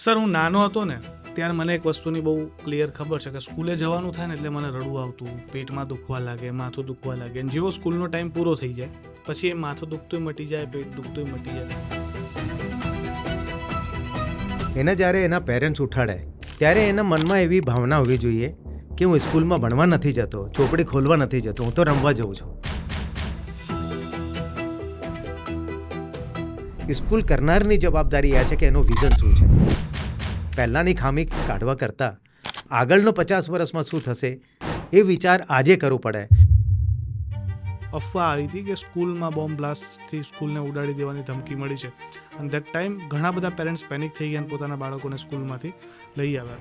Sir, હું નાનો હતો ને ત્યારે મને એક વસ્તુની બહુ ક્લિયર ખબર છે કે સ્કૂલે જવાનું થાય ને એટલે મને રડવું આવતું, પેટમાં દુખવા લાગે, માથું દુખવા લાગે. અને જેવો સ્કૂલનો ટાઈમ પૂરો થઈ જાય પછી એ માથું દુખતું મટી જાય, પેટ દુખતું મટી જાય. એને જ્યારે એના પેરેન્ટ્સ ઉઠાડે ત્યારે એના મનમાં એવી ભાવના હોવી જોઈએ કે હું સ્કૂલમાં ભણવા નથી જતો, ચોપડી ખોલવા નથી જતો, હું તો રમવા જઉં છું. સ્કૂલ કરનારની જવાબદારી આ છે કે એનો વિઝન શું છે. પહેલાંની ખામી કાઢવા કરતાં આગળનો 50 વર્ષમાં શું થશે એ વિચાર આજે કરવો પડે. અફવા આવી હતી કે સ્કૂલમાં બોમ્બ બ્લાસ્ટથી સ્કૂલને ઉડાડી દેવાની ધમકી મળી છે. અને દેટ ટાઈમ ઘણા બધા પેરેન્ટ્સ પેનિક થઈ ગયા અને પોતાના બાળકોને સ્કૂલમાંથી લઈ આવ્યા.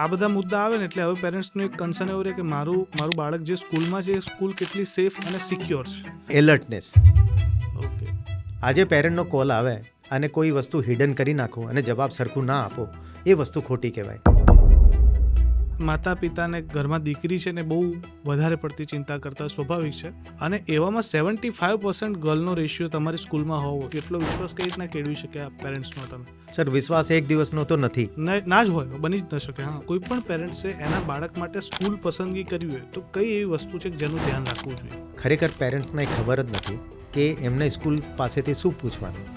આ બધા મુદ્દા આવે ને એટલે હવે પેરેન્ટ્સનું એક કન્સર્ન એવું રહે કે મારું બાળક જે સ્કૂલમાં છે એ સ્કૂલ કેટલી સેફ અને સિક્યોર છે. એલર્ટનેસ. ઓકે, આજે પેરેન્ટનો કોલ આવે અને કોઈ વસ્તુ હિડન કરી નાખો અને જવાબ સરખું ના આપો એ વસ્તુ ખોટી કહેવાય. માતા પિતાને ઘરમાં દીકરી છે ને બહુ વધારે પડતી ચિંતા કરતા સ્વાભાવિક છે. અને એવામાં 75% ગર્લનો રેશિયો તમારી સ્કૂલમાં હોવો એટલો વિશ્વાસ કઈ રીતના કેળવી શકે આ પેરેન્ટ્સનો તમે? સર, વિશ્વાસ એક દિવસનો તો નથી. ના જ હોય, બની જ ન શકે. હા, કોઈ પણ પેરેન્ટ્સે એના બાળક માટે સ્કૂલ પસંદગી કરવી હોય તો કઈ એવી વસ્તુ છે જેનું ધ્યાન રાખવું જોઈએ? ખરેખર પેરેન્ટ્સને ખબર જ નથી કે એમને સ્કૂલ પાસેથી શું પૂછવાનું.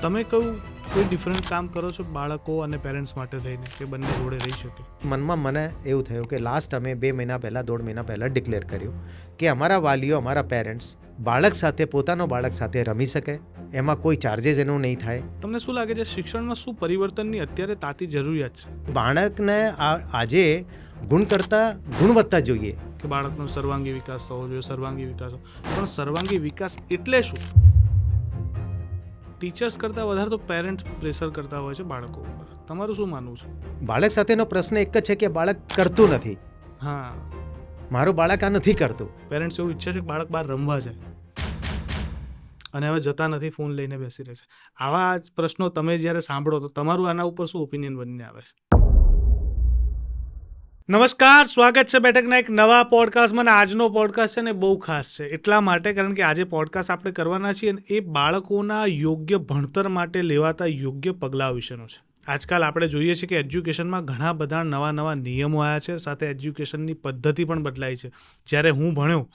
તમે કોઈ ડિફરન્ટ કામ કરો છો બાળકો અને પેરેન્ટ્સ માટે થઈને કે બંને જોડે રહી શકે? મનમાં મને એવું થયું કે લાસ્ટ અમે 2 મહિના પહેલાં 1.5 મહિના પહેલાં ડિક્લેર કર્યું કે અમારા વાલીઓ, અમારા પેરેન્ટ્સ બાળક સાથે, પોતાનો બાળક સાથે રમી શકે, એમાં કોઈ ચાર્જેસ એનું નહીં થાય. તમને શું લાગે છે શિક્ષણમાં શું પરિવર્તનની અત્યારે તાતી જરૂરિયાત છે? બાળકને આજે ગુણ કરતાં ગુણવત્તા જોઈએ. કે બાળકનો સર્વાંગી વિકાસ થવો જોઈએ, સર્વાંગી વિકાસ. પણ સર્વાંગી વિકાસ એટલે શું? ટીચર્સ કરતાં વધારે તો પેરેન્ટ પ્રેશર કરતા હોય છે બાળકો ઉપર. તમારું શું માનવું છે? બાળક સાથેનો પ્રશ્ન એક જ છે કે બાળક કરતું નથી. હા, મારું બાળક આ નથી કરતું. પેરેન્ટ્સ એવું ઈચ્છે છે કે બાળક બહાર રમવા જાય અને હવે જતા નથી, ફોન લઈને બેસી રહે છે. આવા જ પ્રશ્નો તમે જ્યારે સાંભળો તો તમારું આના ઉપર શું ઓપિનિયન બનીને આવે છે? નમસ્કાર, સ્વાગત છે બેઠકના એક નવા પોડકાસ્ટમાં. અને આજનો પોડકાસ્ટ છે ને બહુ ખાસ છે એટલા માટે કારણ કે આજે પોડકાસ્ટ આપણે કરવાના છીએ અને એ બાળકોના યોગ્ય ભણતર માટે લેવાતા યોગ્ય પગલાં વિશેનો છે. આજકાલ આપણે જોઈએ છીએ કે એજ્યુકેશનમાં ઘણા બધા નવા નિયમો આવ્યા છે, સાથે એજ્યુકેશનની પદ્ધતિ પણ બદલાઈ છે. જ્યારે હું ભણ્યો,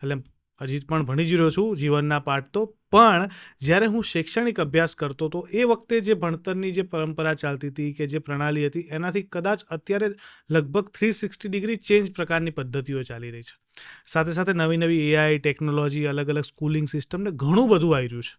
એટલે હજી પણ ભણી જ રહ્યો છું જીવનના પાઠ તો, પણ જ્યારે હું શૈક્ષણિક અભ્યાસ કરતો હતો એ વખતે જે ભણતરની જે પરંપરા ચાલતી હતી કે જે પ્રણાલી હતી એનાથી કદાચ અત્યારે લગભગ 360 ડિગ્રી ચેન્જ પ્રકારની પદ્ધતિઓ ચાલી રહી છે. સાથે સાથે નવી એઆઈ ટેકનોલોજી, અલગ અલગ સ્કૂલિંગ સિસ્ટમને ઘણું બધું આવી રહ્યું છે.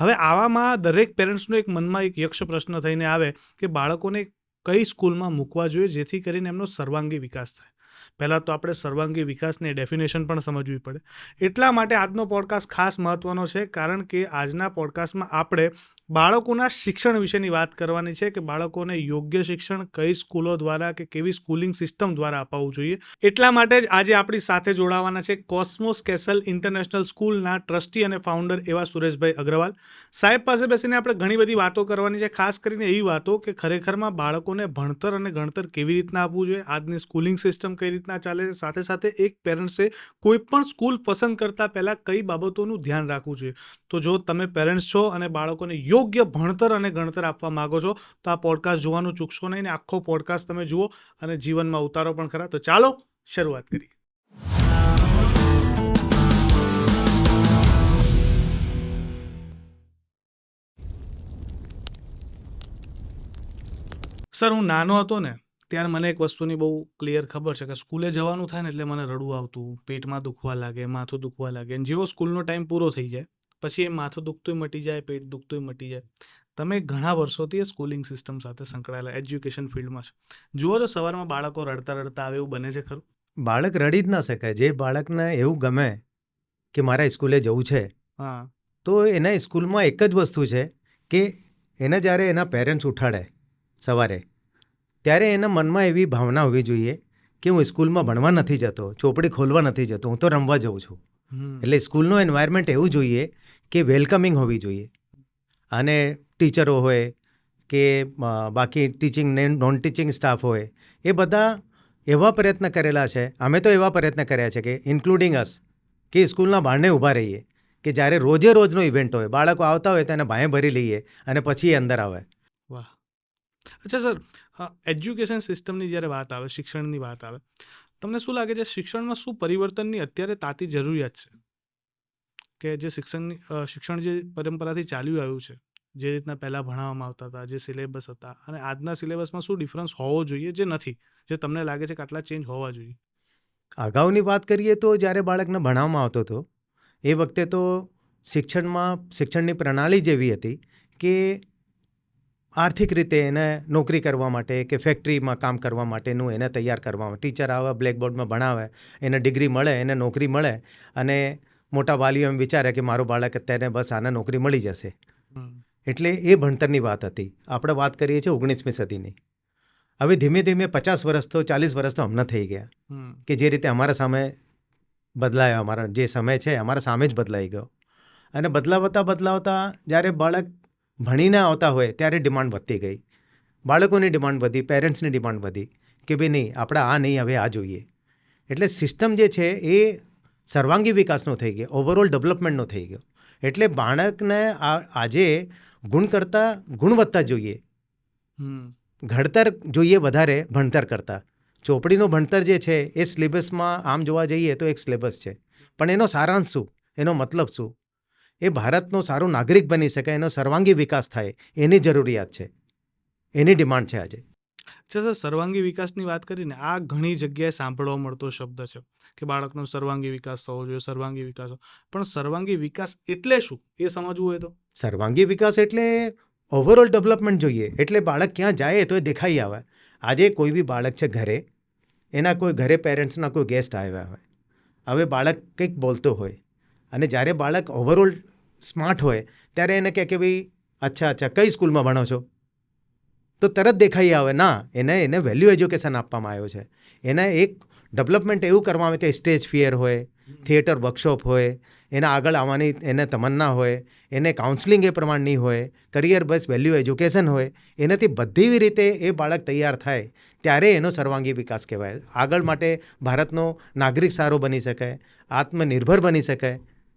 હવે આવામાં દરેક પેરેન્ટ્સનો એક મનમાં એક યક્ષ પ્રશ્ન થઈને આવે કે બાળકોને કઈ સ્કૂલમાં મૂકવા જોઈએ જેથી કરીને એમનો સર્વાંગી વિકાસ થાય. પહેલાં તો આપણે સર્વાંગી વિકાસની ડેફિનેશન પણ સમજવી પડે. એટલા માટે આજનો પોડકાસ્ટ ખાસ મહત્ત્વનો છે કારણ કે આજના પોડકાસ્ટમાં આપણે બાળકોના શિક્ષણ વિશેની વાત કરવાની છે કે બાળકોને યોગ્ય શિક્ષણ કઈ સ્કૂલો દ્વારા કે કેવી સ્કૂલિંગ સિસ્ટમ દ્વારા અપાવવું જોઈએ. એટલા માટે જ આજે આપણી સાથે જોડાવાના છે કોસ્મોસ કેસલ ઇન્ટરનેશનલ સ્કૂલના ટ્રસ્ટી અને ફાઉન્ડર એવા સુરેશભાઈ અગ્રવાલ સાહેબ પાસે બેસીને આપણે ઘણી બધી વાતો કરવાની છે, ખાસ કરીને એવી વાતો કે ખરેખરમાં બાળકોને ભણતર અને ગણતર કેવી રીતના આપવું જોઈએ, આજની સ્કૂલિંગ સિસ્ટમ કઈ રીતના ચાલે છે, સાથે સાથે એક પેરેન્ટ્સે કોઈ પણ સ્કૂલ પસંદ કરતાં પહેલાં કઈ બાબતોનું ધ્યાન રાખવું જોઈએ. તો જો તમે પેરેન્ટ્સ છો અને બાળકોને યોગ્ય ભણતર અને ગણતર આપવા માંગો છો તો આ પોડકાસ્ટ જોવાનું ચૂકશો નહીં ને આખો પોડકાસ્ટ તમે જુઓ અને જીવનમાં ઉતારો પણ ખરા. તો ચાલો શરૂઆત કરીએ. સર, હું નાનો હતો ને ત્યારે મને એક વસ્તુની બહુ ક્લિયર ખબર છે કે સ્કૂલે જવાનું થાય ને એટલે મને રડવું આવતું, પેટમાં દુખવા લાગે, માથું દુખવા લાગે. અને જેવો સ્કૂલનો ટાઈમ પૂરો થઈ જાય પછી એ માથું દુખતું મટી જાય, પેટ દુખતું મટી જાય. તમે ઘણા વર્ષોથી એ સ્કૂલિંગ સિસ્ટમ સાથે સંકળાયેલા એજ્યુકેશન ફિલ્ડમાં છો. જુઓ છો સવારમાં બાળકો રડતા આવે એવું બને છે ખરું? બાળક રડી જ ના શકે. જે બાળકને એવું ગમે કે મારા સ્કૂલે જવું છે, હા, તો એના સ્કૂલમાં એક જ વસ્તુ છે કે એને જ્યારે એના પેરેન્ટ્સ ઉઠાડે સવારે ત્યારે એના મનમાં એવી ભાવના હોવી જોઈએ કે હું સ્કૂલમાં ભણવા નથી જતો, ચોપડી ખોલવા નથી જતો, હું તો રમવા જઉં છું. એટલે સ્કૂલનું એન્વાયરમેન્ટ એવું જોઈએ કે વેલકમિંગ હોવી જોઈએ. અને ટીચરો હોય કે બાકી ટીચિંગ ને નોન ટીચિંગ સ્ટાફ હોય એ બધા એવા પ્રયત્ન કરેલા છે, અમે તો એવા પ્રયત્ન કર્યા છે કે ઇન્ક્લુડિંગ અસ, કે સ્કૂલના બહારને ઊભા રહીએ કે જ્યારે રોજે રોજનો ઇવેન્ટ હોય, બાળકો આવતા હોય તો એને ભાંએ ભરી લઈએ અને પછી એ અંદર આવે. વાહ. અચ્છા સર, એજ્યુકેશન સિસ્ટમની જ્યારે વાત આવે, શિક્ષણની વાત આવે, તમને શું લાગે છે શિક્ષણમાં શું પરિવર્તનની અત્યારે તાતી જરૂરિયાત છે? કે જે શિક્ષણ જે પરંપરાથી ચાલ્યું આવ્યું છે, જે રીતના પહેલાં ભણાવવામાં આવતા હતા, જે સિલેબસ હતા, અને આજના સિલેબસમાં શું ડિફરન્સ હોવો જોઈએ જે નથી, જે તમને લાગે છે કે આટલા ચેન્જ હોવા જોઈએ? અગાઉની વાત કરીએ તો જ્યારે બાળકને ભણાવવામાં આવતો હતો એ વખતે તો શિક્ષણની પ્રણાલી જેવી હતી કે આર્થિક રીતે એને નોકરી કરવા માટે કે ફેક્ટરીમાં કામ કરવા માટેનું એને તૈયાર કરવામાં, ટીચર આવે, બ્લેકબોર્ડમાં ભણાવે, એને ડિગ્રી મળે, એને નોકરી મળે, અને મોટા વાલીઓ એમ વિચારે કે મારું બાળક અત્યારે બસ આને નોકરી મળી જશે. એટલે એ ભણતરની વાત હતી. આપણે વાત કરીએ છીએ 19મી સદીની. હવે ધીમે ધીમે 50 વર્ષ તો 40 વર્ષ તો હમણાં થઈ ગયા કે જે રીતે અમારા સામે બદલાયો, અમારા જે સમય છે અમારા સામે જ બદલાઈ ગયો. અને બદલાવતા જ્યારે બાળક ભણીને આવતા હોય ત્યારે ડિમાન્ડ વધતી ગઈ. બાળકોની ડિમાન્ડ વધી, પેરેન્ટ્સની ડિમાન્ડ વધી કે ભાઈ નહીં, આપણે આ નહીં, હવે આ જોઈએ. એટલે સિસ્ટમ જે છે એ સર્વાંગી વિકાસનો થઈ ગયો, ઓવરઓલ ડેવલપમેન્ટનો થઈ ગયો. એટલે બાળકને આજે ગુણ કરતાં ગુણવત્તા જોઈએ, ઘડતર જોઈએ વધારે ભણતર કરતાં. ચોપડીનું ભણતર જે છે એ સિલેબસમાં આમ જોવા જઈએ તો એક સિલેબસ છે, પણ એનો સારાંશ શું, એનો મતલબ શું, એ ભારતનો સારો નાગરિક બની શકે, એનો સર્વાંગી વિકાસ થાય, એની જરૂરિયાત છે, એની ડિમાન્ડ છે આજે. અચ્છા સર, સર્વાંગી વિકાસની વાત કરીને આ ઘણી જગ્યાએ સાંભળવા મળતો શબ્દ છે કે બાળકનો સર્વાંગી વિકાસ થવો જોઈએ, સર્વાંગી વિકાસ. પણ સર્વાંગી વિકાસ એટલે શું એ સમજવું હોય તો? સર્વાંગી વિકાસ એટલે ઓવરઓલ ડેવલપમેન્ટ જોઈએ. એટલે બાળક ક્યાં જાય તો એ દેખાઈ આવે. આજે કોઈ બી બાળક છે ઘરે, એના કોઈ ઘરે પેરેન્ટ્સના કોઈ ગેસ્ટ આવ્યા હોય, હવે બાળક કંઈક બોલતો હોય, અને જ્યારે બાળક ઓવરઓલ સ્માર્ટ હોય ત્યારે એને કહે કે ભાઈ અચ્છા કઈ સ્કૂલમાં ભણો છો, તો તરત દેખાઈ આવે ના, એને વેલ્યુ એજ્યુકેશન આપવામાં આવ્યો છે. એને એક ડેવલપમેન્ટ એવું કરવામાં આવે છે, સ્ટેજ ફિયર હોય, થિયેટર વર્કશોપ હોય, એના આગળ આવવાની એને તમન્ના હોય, એને કાઉન્સલિંગ એ પ્રમાણની હોય, કરિયર બેઝ વેલ્યુ એજ્યુકેશન હોય, એનાથી બધી રીતે એ બાળક તૈયાર થાય ત્યારે એનો સર્વાંગી વિકાસ કહેવાય. આગળ માટે ભારતનો નાગરિક સારો બની શકે, આત્મનિર્ભર બની શકે,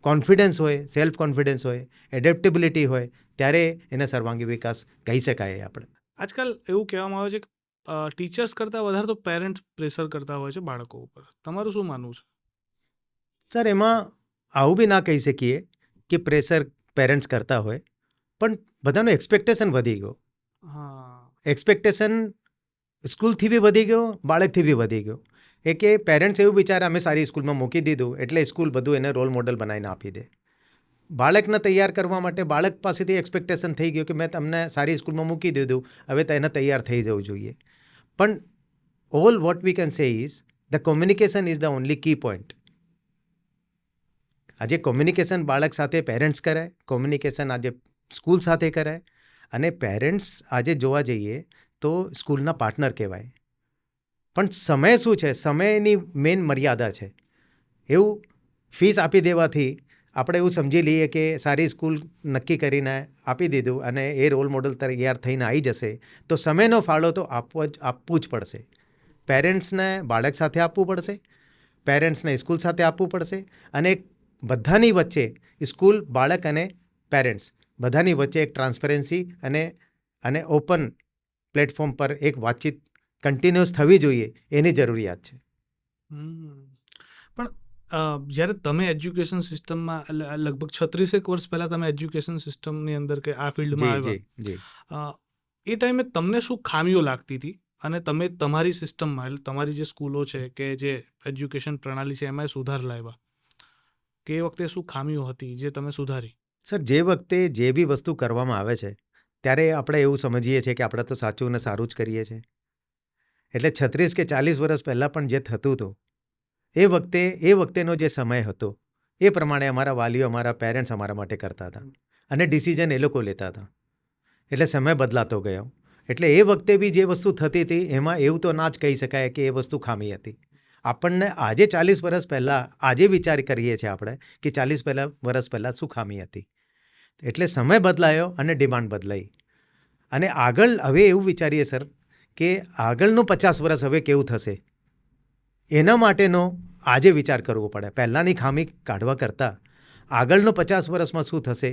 કોન્ફિડન્સ હોય, સેલ્ફ કોન્ફિડન્સ હોય, એડેપ્ટેબિલિટી હોય, ત્યારે એને સર્વાંગી વિકાસ કહી શકાય. આપણે આજકાલ એવું કહેવામાં આવે છે કે ટીચર્સ કરતાં વધારે તો પેરેન્ટ્સ પ્રેશર કરતા હોય છે બાળકો ઉપર. તમારું શું માનવું છે? સર, એમાં આવું બી ના કહી શકીએ કે પ્રેશર પેરેન્ટ્સ કરતા હોય, પણ બધાનું એક્સપેક્ટેશન વધી ગયો. એક્સપેક્ટેશન સ્કૂલથી બી વધી ગયો, બાળકથી બી વધી ગયો. એ કે પેરેન્ટ્સ એવું વિચારે અમે સારી સ્કૂલમાં મૂકી દીધું એટલે સ્કૂલ બધું એને રોલ મોડલ બનાવીને આપી દે. બાળકને તૈયાર કરવા માટે બાળક પાસેથી એક્સપેક્ટેશન થઈ ગયું કે મેં તમને સારી સ્કૂલમાં મૂકી દીધું, હવે તો એને તૈયાર થઈ જવું જોઈએ. પણ all what we can say is the communication is the only key point. આજે કોમ્યુનિકેશન બાળક સાથે પેરેન્ટ્સ કરે, કોમ્યુનિકેશન આજે સ્કૂલ સાથે કરે, અને પેરેન્ટ્સ આજે જોવા જઈએ તો સ્કૂલના પાર્ટનર કહેવાય. પણ સમય શું છે, સમયની મેઇન મર્યાદા છે. એવું ફીસ આપી દેવાથી આપણે એવું સમજી લઈએ કે સારી સ્કૂલ નક્કી કરીને આપી દીધું અને એ રોલ મોડલ તૈયાર થઈને આવી જશે, તો સમયનો ફાળો તો આપવું જ પડશે. પેરેન્ટ્સને બાળક સાથે આપવું પડશે, પેરેન્ટ્સને સ્કૂલ સાથે આપવું પડશે, અને બધાની વચ્ચે સ્કૂલ, બાળક અને પેરેન્ટ્સ બધાની વચ્ચે એક ટ્રાન્સપરન્સી અને ઓપન પ્લેટફોર્મ પર એક વાતચીત કન્ટિન્યુઅસ થવી જોઈએ, એની જરૂરિયાત છે. પણ જ્યારે તમે એજ્યુકેશન સિસ્ટમમાં લગભગ 36 વર્ષ પહેલાં તમે એજ્યુકેશન સિસ્ટમની અંદર કે આ ફિલ્ડમાં આવ્યા, એ ટાઈમે તમને શું ખામીઓ લાગતી હતી અને તમે તમારી સિસ્ટમમાં, એટલે તમારી જે સ્કૂલો છે કે જે એજ્યુકેશન પ્રણાલી છે એમાં સુધાર લાવ્યા, કે એ વખતે શું ખામીઓ હતી જે તમે સુધારી? સર, જે વખતે જે બી વસ્તુ કરવામાં આવે છે ત્યારે આપણે એવું સમજીએ છીએ કે આપણે તો સાચું અને સારું જ કરીએ છીએ. એટલે 36 કે 40 વર્ષ પહેલાં પણ જે થતું હતું એ વખતેનો જે સમય હતો એ પ્રમાણે અમારા વાલીઓ, અમારા પેરેન્ટ્સ અમારા માટે કરતા હતા અને ડિસિઝન એ લોકો લેતા હતા. એટલે સમય બદલાતો ગયો. એટલે એ વખતે બી જે વસ્તુ થતી હતી એમાં એવું તો ના જ કહી શકાય કે એ વસ્તુ ખામી હતી. આપણને આજે 40 વર્ષ પહેલાં આજે વિચાર કરીએ છીએ આપણે કે 40 વર્ષ પહેલાં શું ખામી હતી. એટલે સમય બદલાયો અને ડિમાન્ડ બદલાઈ. અને આગળ હવે એવું વિચારીએ સર કે આગળનું 50 વર્ષ હવે કેવું થશે, એના માટેનો આજે વિચાર કરવો પડે. પહેલાંની ખામી કાઢવા કરતાં આગળનો 50 વર્ષમાં શું થશે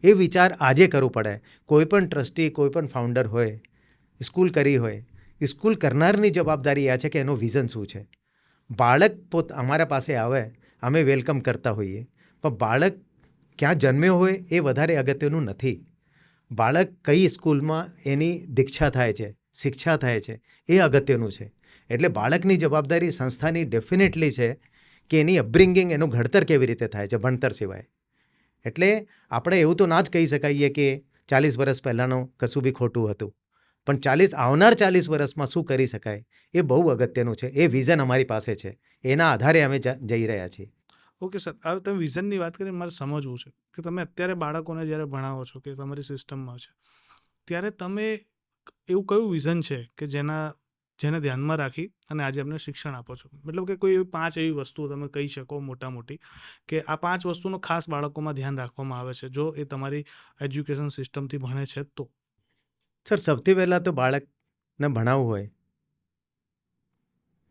એ વિચાર આજે કરવું પડે. કોઈ પણ ટ્રસ્ટી, કોઈ પણ ફાઉન્ડર હોય, સ્કૂલ કરી હોય, સ્કૂલ કરનારની જવાબદારી આ છે કે એનું વિઝન શું છે. બાળક અમારા પાસે આવે, અમે વેલકમ કરતા હોઈએ, પણ બાળક ક્યાં જન્મ્યો હોય એ વધારે અગત્યનું નથી. બાળક કઈ સ્કૂલમાં એની દીક્ષા થાય છે, શિક્ષા થાય છે, એ અગત્યનું છે. એટલે બાળકની જવાબદારી સંસ્થાની ડેફિનેટલી છે કે એની અપબ્રિંગિંગ, એનું ઘડતર કેવી રીતે થાય છે ભણતર સિવાય. એટલે આપણે એવું તો ના જ કહી શકાઈએ કે 40 વર્ષ પહેલાંનું કશું બી ખોટું હતું, પણ આવનાર 40 વર્ષમાં શું કરી શકાય એ બહુ અગત્યનું છે. એ વિઝન અમારી પાસે છે, એના આધારે અમે જઈ રહ્યા છીએ. ઓકે સર, હવે તમે વિઝનની વાત કરીને મારે સમજવું છે કે તમે અત્યારે બાળકોને જ્યારે ભણાવો છો કે તમારી સિસ્ટમમાં છે, ત્યારે તમે એવું કયું વિઝન છે કે જેને ધ્યાનમાં રાખી અને આજે અમને શિક્ષણ આપો છો? મતલબ કે કોઈ 5 એવી વસ્તુઓ તમે કહી શકો મોટી કે આ 5 વસ્તુનું ખાસ બાળકોમાં ધ્યાન રાખવામાં આવે છે જો એ તમારી એજ્યુકેશન સિસ્ટમથી ભણે છે તો? સર, સૌથી પહેલાં તો બાળકને ભણાવવું હોય,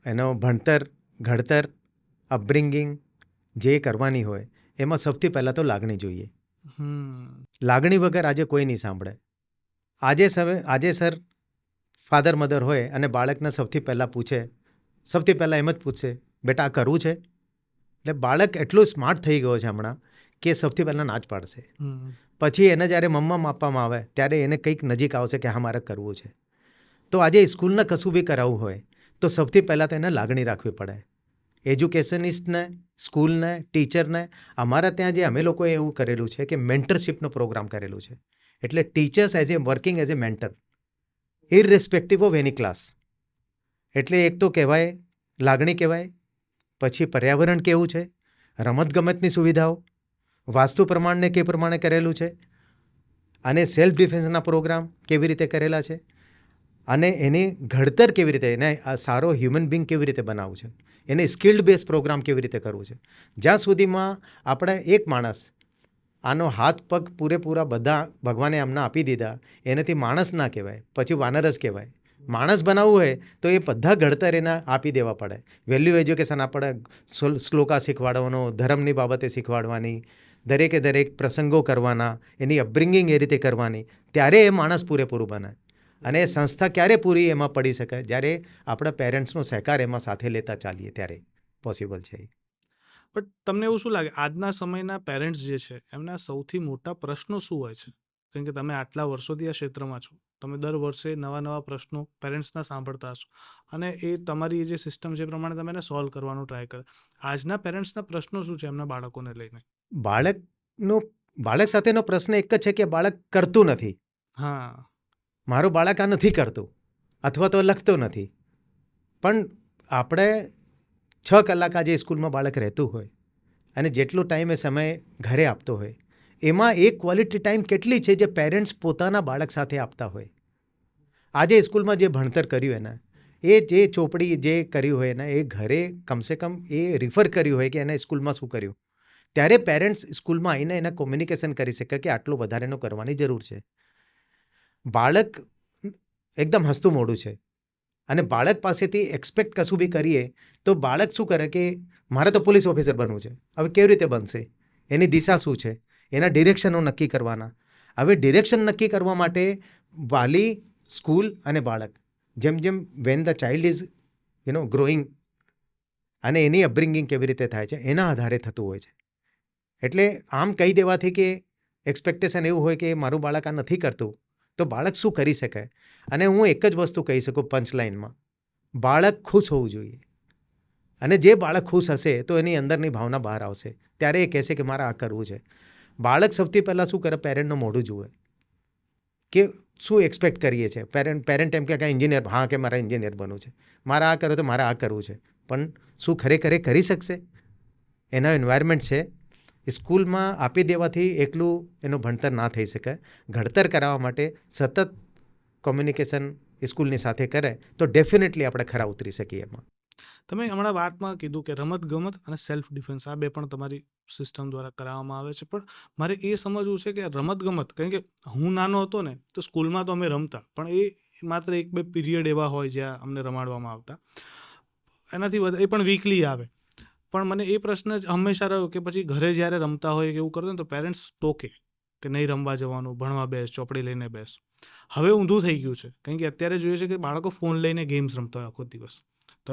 એનો ભણતર, ઘડતર, અપબ્રિંગિંગ જે કરવાની હોય એમાં સૌથી પહેલાં તો લાગણી જોઈએ. લાગણી વગર આજે કોઈ નહીં સાંભળે. આજે સર ફાધર મધર હોય અને બાળકને સૌથી પહેલાં એમ જ પૂછશે, બેટા આ કરવું છે? એટલે બાળક એટલું સ્માર્ટ થઈ ગયો છે હમણાં કે સૌથી પહેલાં ના જ પાડશે. પછી એને જ્યારે મમ્મા આપવામાં આવે ત્યારે એને કંઈક નજીક આવશે કે હા મારે કરવું છે. તો આજે સ્કૂલને કશું બી કરાવવું હોય તો સૌથી પહેલાં તો એને લાગણી રાખવી પડે. એજ્યુકેશનિસ્ટને, સ્કૂલને, ટીચરને. અમારા ત્યાં જે અમે લોકોએ એવું કરેલું છે કે મેન્ટરશિપનો પ્રોગ્રામ કરેલું છે. એટલે teachers working as a mentor, irrespective of any class. એટલે એક તો કહેવાય લાગણી કહેવાય, પછી પર્યાવરણ કેવું છે, રમતગમતની સુવિધાઓ, વાસ્તુ પ્રમાણે કે પ્રમાણે કરેલું છે, અને સેલ્ફ ડિફેન્સના પ્રોગ્રામ કેવી રીતે કરેલા છે, અને એની ઘડતર કેવી રીતે, એને આ સારો હ્યુમન બિંગ કેવી રીતે બનાવવું છે, એને સ્કિલ્ડ બેઝ પ્રોગ્રામ કેવી રીતે કરવું છે. જ્યાં સુધીમાં આપણે એક માણસ આનો હાથ પગ પૂરેપૂરા બધા ભગવાને એમના આપી દીધા, એનાથી માણસ ના કહેવાય, પછી વાનર જ કહેવાય. માણસ બનાવવું હોય તો એ બધા ઘડતર એના આપી દેવા પડે. વેલ્યુ એજ્યુકેશન આપણે શ્લોકા શીખવાડવાનો, ધર્મની બાબતે શીખવાડવાની, દરેક પ્રસંગો કરવાના, એની અપબ્રિંગિંગ એ રીતે કરવાની, ત્યારે એ માણસ પૂરેપૂરું બને. અને એ સંસ્થા ક્યારે પૂરી એમાં પડી શકે? જ્યારે આપણા પેરેન્ટ્સનો સહકાર એમાં સાથે લેતા ચાલીએ ત્યારે પોસિબલ છે. બટ તમને એવું શું લાગે આજના સમયના પેરેન્ટ્સ જે છે એમના સૌથી મોટા પ્રશ્નો શું હોય છે? કેમ કે તમે આટલા વર્ષોથી આ ક્ષેત્રમાં છો, તમે દર વર્ષે નવા પ્રશ્નો પેરેન્ટ્સના સાંભળતા હશો અને એ તમારી જે સિસ્ટમ છે એ પ્રમાણે તમે એને સોલ્વ કરવાનો ટ્રાય કરો. આજના પેરેન્ટ્સના પ્રશ્નો શું છે એમના બાળકોને લઈને? બાળક સાથેનો પ્રશ્ન એક જ છે કે બાળક કરતું નથી. હા, મારું બાળક આ નથી કરતું અથવા તો લખતો નથી. પણ આપણે 6 કલાક આજે સ્કૂલમાં બાળક રહેતું હોય અને જેટલો ટાઈમ એ સમય ઘરે આપતો હોય, એમાં એક ક્વોલિટી ટાઈમ કેટલી છે જે પેરેન્ટ્સ પોતાના બાળક સાથે આપતા હોય. આજે સ્કૂલમાં જે ભણતર કર્યું એને, એ જે ચોપડી જે કર્યું હોય એને, એ ઘરે કમસે કમ એ રિફર કર્યું હોય કે એને સ્કૂલમાં શું કર્યું, ત્યારે પેરેન્ટ્સ સ્કૂલમાં આવીને એને કોમ્યુનિકેશન કરી શકે કે આટલું વધારેનું કરવાની જરૂર છે. બાળક એકદમ હસતું મોઢું છે અને બાળક પાસેથી એક્સપેક્ટ કશું બી કરીએ તો બાળક શું કરે કે મારે તો પોલીસ ઓફિસર બનવું છે. હવે કેવી રીતે બનશે? એની દિશા શું છે? એના ડિરેક્શનો નક્કી કરવાના. હવે ડિરેક્શન નક્કી કરવા માટે વાલી, સ્કૂલ અને બાળક જેમ when the child is growing અને એની અપબ્રિંગિંગ કેવી રીતે થાય છે એના આધારે થતું હોય છે. એટલે આમ કહી દેવાથી કે એક્સપેક્ટેશન એવું હોય કે મારું બાળક આ નથી કરતું તો બાળક શું કરી શકે? અને હું એક જ વસ્તુ કહી શકું પંચલાઇનમાં, બાળક ખુશ હોવું જોઈએ. અને જે બાળક ખુશ હશે તો એની અંદરની ભાવના બહાર આવશે, ત્યારે એ કહેશે કે મારે આ કરવું છે. બાળક સૌથી પહેલાં શું કરે? પેરેન્ટનું મોઢું જુએ કે શું એક્સપેક્ટ કરીએ છીએ. પેરેન્ટ એમ કે એન્જિનિયર, હા કે મારે એન્જિનિયર બનવું છે, મારે આ કરો તો મારે આ કરવું છે, પણ શું ખરેખર કરી શકશે? એના એન્વાયરમેન્ટ છે. સ્કૂલમાં આપી દેવાથી એકલું એનું ભણતર ના થઈ શકે. ઘડતર કરાવવા માટે સતત કોમ્યુનિકેશન સ્કૂલની સાથે કરે તો ડેફિનેટલી આપણે ખરા ઉતરી શકીએ એમાં. તમે હમણાં વાતમાં કીધું કે રમતગમત અને સેલ્ફ ડિફેન્સ આ બે પણ તમારી સિસ્ટમ દ્વારા કરાવવામાં આવે છે, પણ મારે એ સમજવું છે કે રમતગમત, કારણ કે હું નાનો હતો ને તો સ્કૂલમાં તો અમે રમતા, પણ એ માત્ર 1-2 પીરિયડ એવા હોય જ્યાં અમને રમાડવામાં આવતા, એનાથી વધારે એ પણ વીકલી આવે. પણ મને એ પ્રશ્ન જ હંમેશા રહ્યો કે પછી ઘરે જ્યારે રમતા હોય કે એવું કરતા હોય ને તો પેરેન્ટ્સ ટોકે કે નહીં રમવા જવાનું, ભણવા બેસ, ચોપડી લઈને બેસ. હવે ઊંધું થઈ ગયું છે, કારણ કે અત્યારે જોઈએ છે કે બાળકો ફોન લઈને ગેમ્સ રમતા હોય આખો દિવસ. તો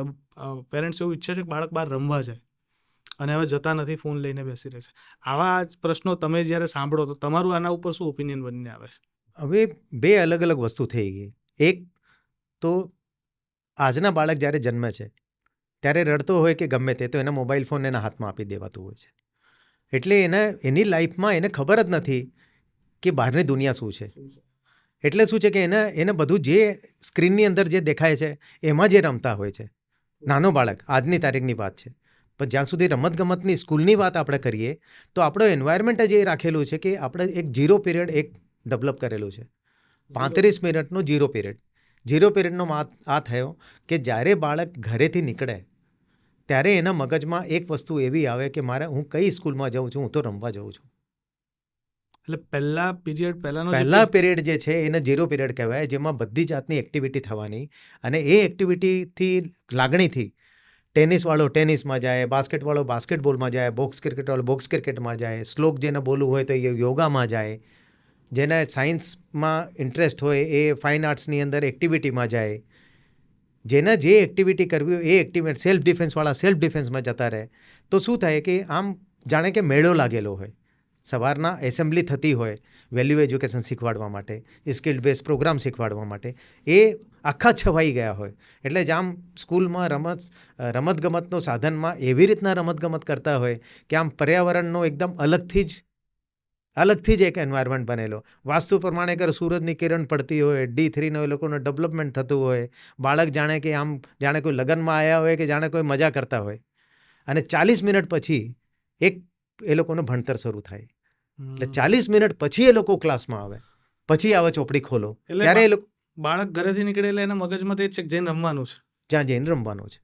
પેરેન્ટ્સ એવું ઈચ્છે છે કે બાળક બહાર રમવા જાય, અને હવે જતા નથી, ફોન લઈને બેસી રહે છે. આવા પ્રશ્નો તમે જ્યારે સાંભળો તો તમારું આના ઉપર શું ઓપિનિયન બનીને આવે છે? હવે બે અલગ અલગ વસ્તુ થઈ ગઈ. એક તો આજના બાળક જ્યારે જન્મે છે ત્યારે રડતો હોય કે ગમે તે, તો એના મોબાઈલ ફોન એના હાથમાં આપી દેવાતું હોય છે. એટલે એની લાઈફમાં એને ખબર જ નથી કે બહારની દુનિયા શું છે. એટલે શું છે કે એને બધું જે સ્ક્રીનની અંદર જે દેખાય છે એમાં જે રમતા હોય છે નાનો બાળક, આજની તારીખની વાત છે. પણ જ્યાં સુધી રમતગમતની સ્કૂલની વાત આપણે કરીએ તો આપણો એન્વાયરમેન્ટ જ એ રાખેલું છે કે આપણે એક 0 પીરિયડ એક ડેવલપ કરેલું છે. 35 મિનિટનો 0 પીરિયડ. 0 પીરિયડનો આ થયો કે જ્યારે બાળક ઘરેથી નીકળે ત્યારે એના મગજમાં એક વસ્તુ એવી આવે કે હું કઈ સ્કૂલમાં જાઉં છું, હું તો રમવા જાઉં છું. એટલે પહેલા પીરિયડ જે છે એને 0 પીરિયડ કહેવાય, જેમાં બધી જાતની એક્ટિવિટી થવાની, અને એ એક્ટિવિટીથી લાગણીથી ટેનિસવાળો ટેનિસમાં જાય, બાસ્કેટવાળો બાસ્કેટબોલમાં જાય, બોક્સ ક્રિકેટવાળો બોક્સ ક્રિકેટમાં જાય, શ્લોક જેને બોલવું હોય તો એ યોગામાં જાય, જેને સાયન્સમાં ઇન્ટરેસ્ટ હોય એ ફાઇન આર્ટ્સની અંદર એક્ટિવિટીમાં જાય, જેને જે એક્ટિવિટી કરવી હોય એ એક્ટિવિટી, સેલ્ફ ડિફેન્સવાળા સેલ્ફ ડિફેન્સમાં જતા રહે. તો શું થાય કે આમ જાણે કે મેળો લાગેલો હોય. સવારના એસેમ્બલી થતી હોય વેલ્યુ એજ્યુકેશન શીખવાડવા માટે, સ્કિલ બેઝ પ્રોગ્રામ શીખવાડવા માટે, એ આખા છવાઈ ગયા હોય. એટલે જ આમ સ્કૂલમાં રમતગમતનો સાધનમાં એવી રીતના રમતગમત કરતા હોય કે આમ પર્યાવરણનો એકદમ અલગથી જ એક એન્વાયરમેન્ટ બનેલો. વાસ્તુ પ્રમાણે અગર સૂરજની કિરણ પડતી હોય, D3નો એ લોકોનું ડેવલપમેન્ટ થતું હોય, બાળક જાણે કોઈ લગ્નમાં આવ્યા હોય કે જાણે કોઈ મજા કરતા હોય, અને 40 મિનિટ પછી એ લોકોનું ભણતર શરૂ થાય. એટલે 40 મિનિટ પછી એ લોકો ક્લાસમાં આવે, પછી આવે ચોપડી ખોલો, ત્યારે એ લોકો બાળક ઘરેથી નીકળે એટલે એના મગજમાં તે છે કે જઈને રમવાનું છે, જ્યાં જઈને રમવાનું છે.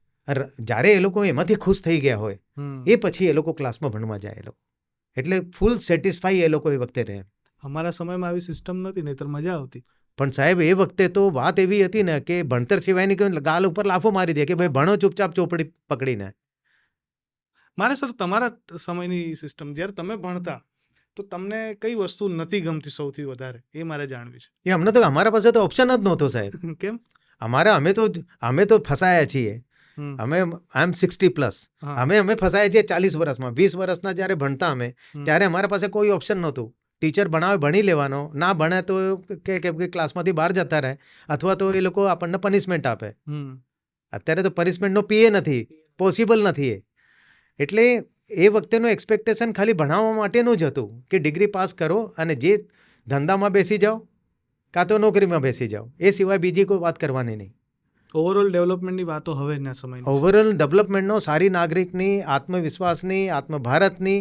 જ્યારે એ લોકો એમાંથી ખુશ થઈ ગયા હોય એ પછી એ લોકો ક્લાસમાં ભણવા જાય. એ લોકો એટલે ફૂલ સેટિસ્ફાઈ એ લોકો એ વખતે રહે. અમારા સમયમાં આવી સિસ્ટમ નથી, નહીંતર મજા આવતી. પણ સાહેબ એ વખતે તો વાત એવી હતી ને કે ભણતર સિવાયની કોઈ ગાલ ઉપર લાફો મારી દે કે ભાઈ ભણો ચૂપચાપ ચોપડી પકડીને. મારે સર તમારા સમયની સિસ્ટમ, જ્યારે તમે ભણતા તો તમને કઈ વસ્તુ નથી ગમતી સૌથી વધારે, એ મારે જાણવી છે. એ અમને તો અમારા પાસે તો ઓપ્શન જ નહોતો સાહેબ. કેમ? અમે તો ફસાયા છીએ. આઈ એમ 60+. અમે ફસાયા છીએ 40 વર્ષમાં. 20 વર્ષના જ્યારે ભણતા અમે, ત્યારે અમારા પાસે કોઈ ઓપ્શન નહોતું. ટીચર ભણાવે ભણી લેવાનો, ના ભણે તો કે ક્લાસમાંથી બહાર જતા રહે, અથવા તો એ લોકો આપણને પનિશમેન્ટ આપે. અત્યારે તો પનિશમેન્ટનો પીએ નથી, પોસિબલ નથી એ. એટલે એ વખતેનું એક્સપેક્ટેશન ખાલી ભણાવવા માટેનું જ હતું કે ડિગ્રી પાસ કરો અને જે ધંધામાં બેસી જાઓ કાં તો નોકરીમાં બેસી જાઓ, એ સિવાય બીજી કોઈ વાત કરવાની નહીં. ઓવરઓલ ડેવલપમેન્ટની વાતો હવે ના સમય, ઓવરઓલ ડેવલપમેન્ટનો, સારી નાગરિકની, આત્મવિશ્વાસની, આત્મભારતની,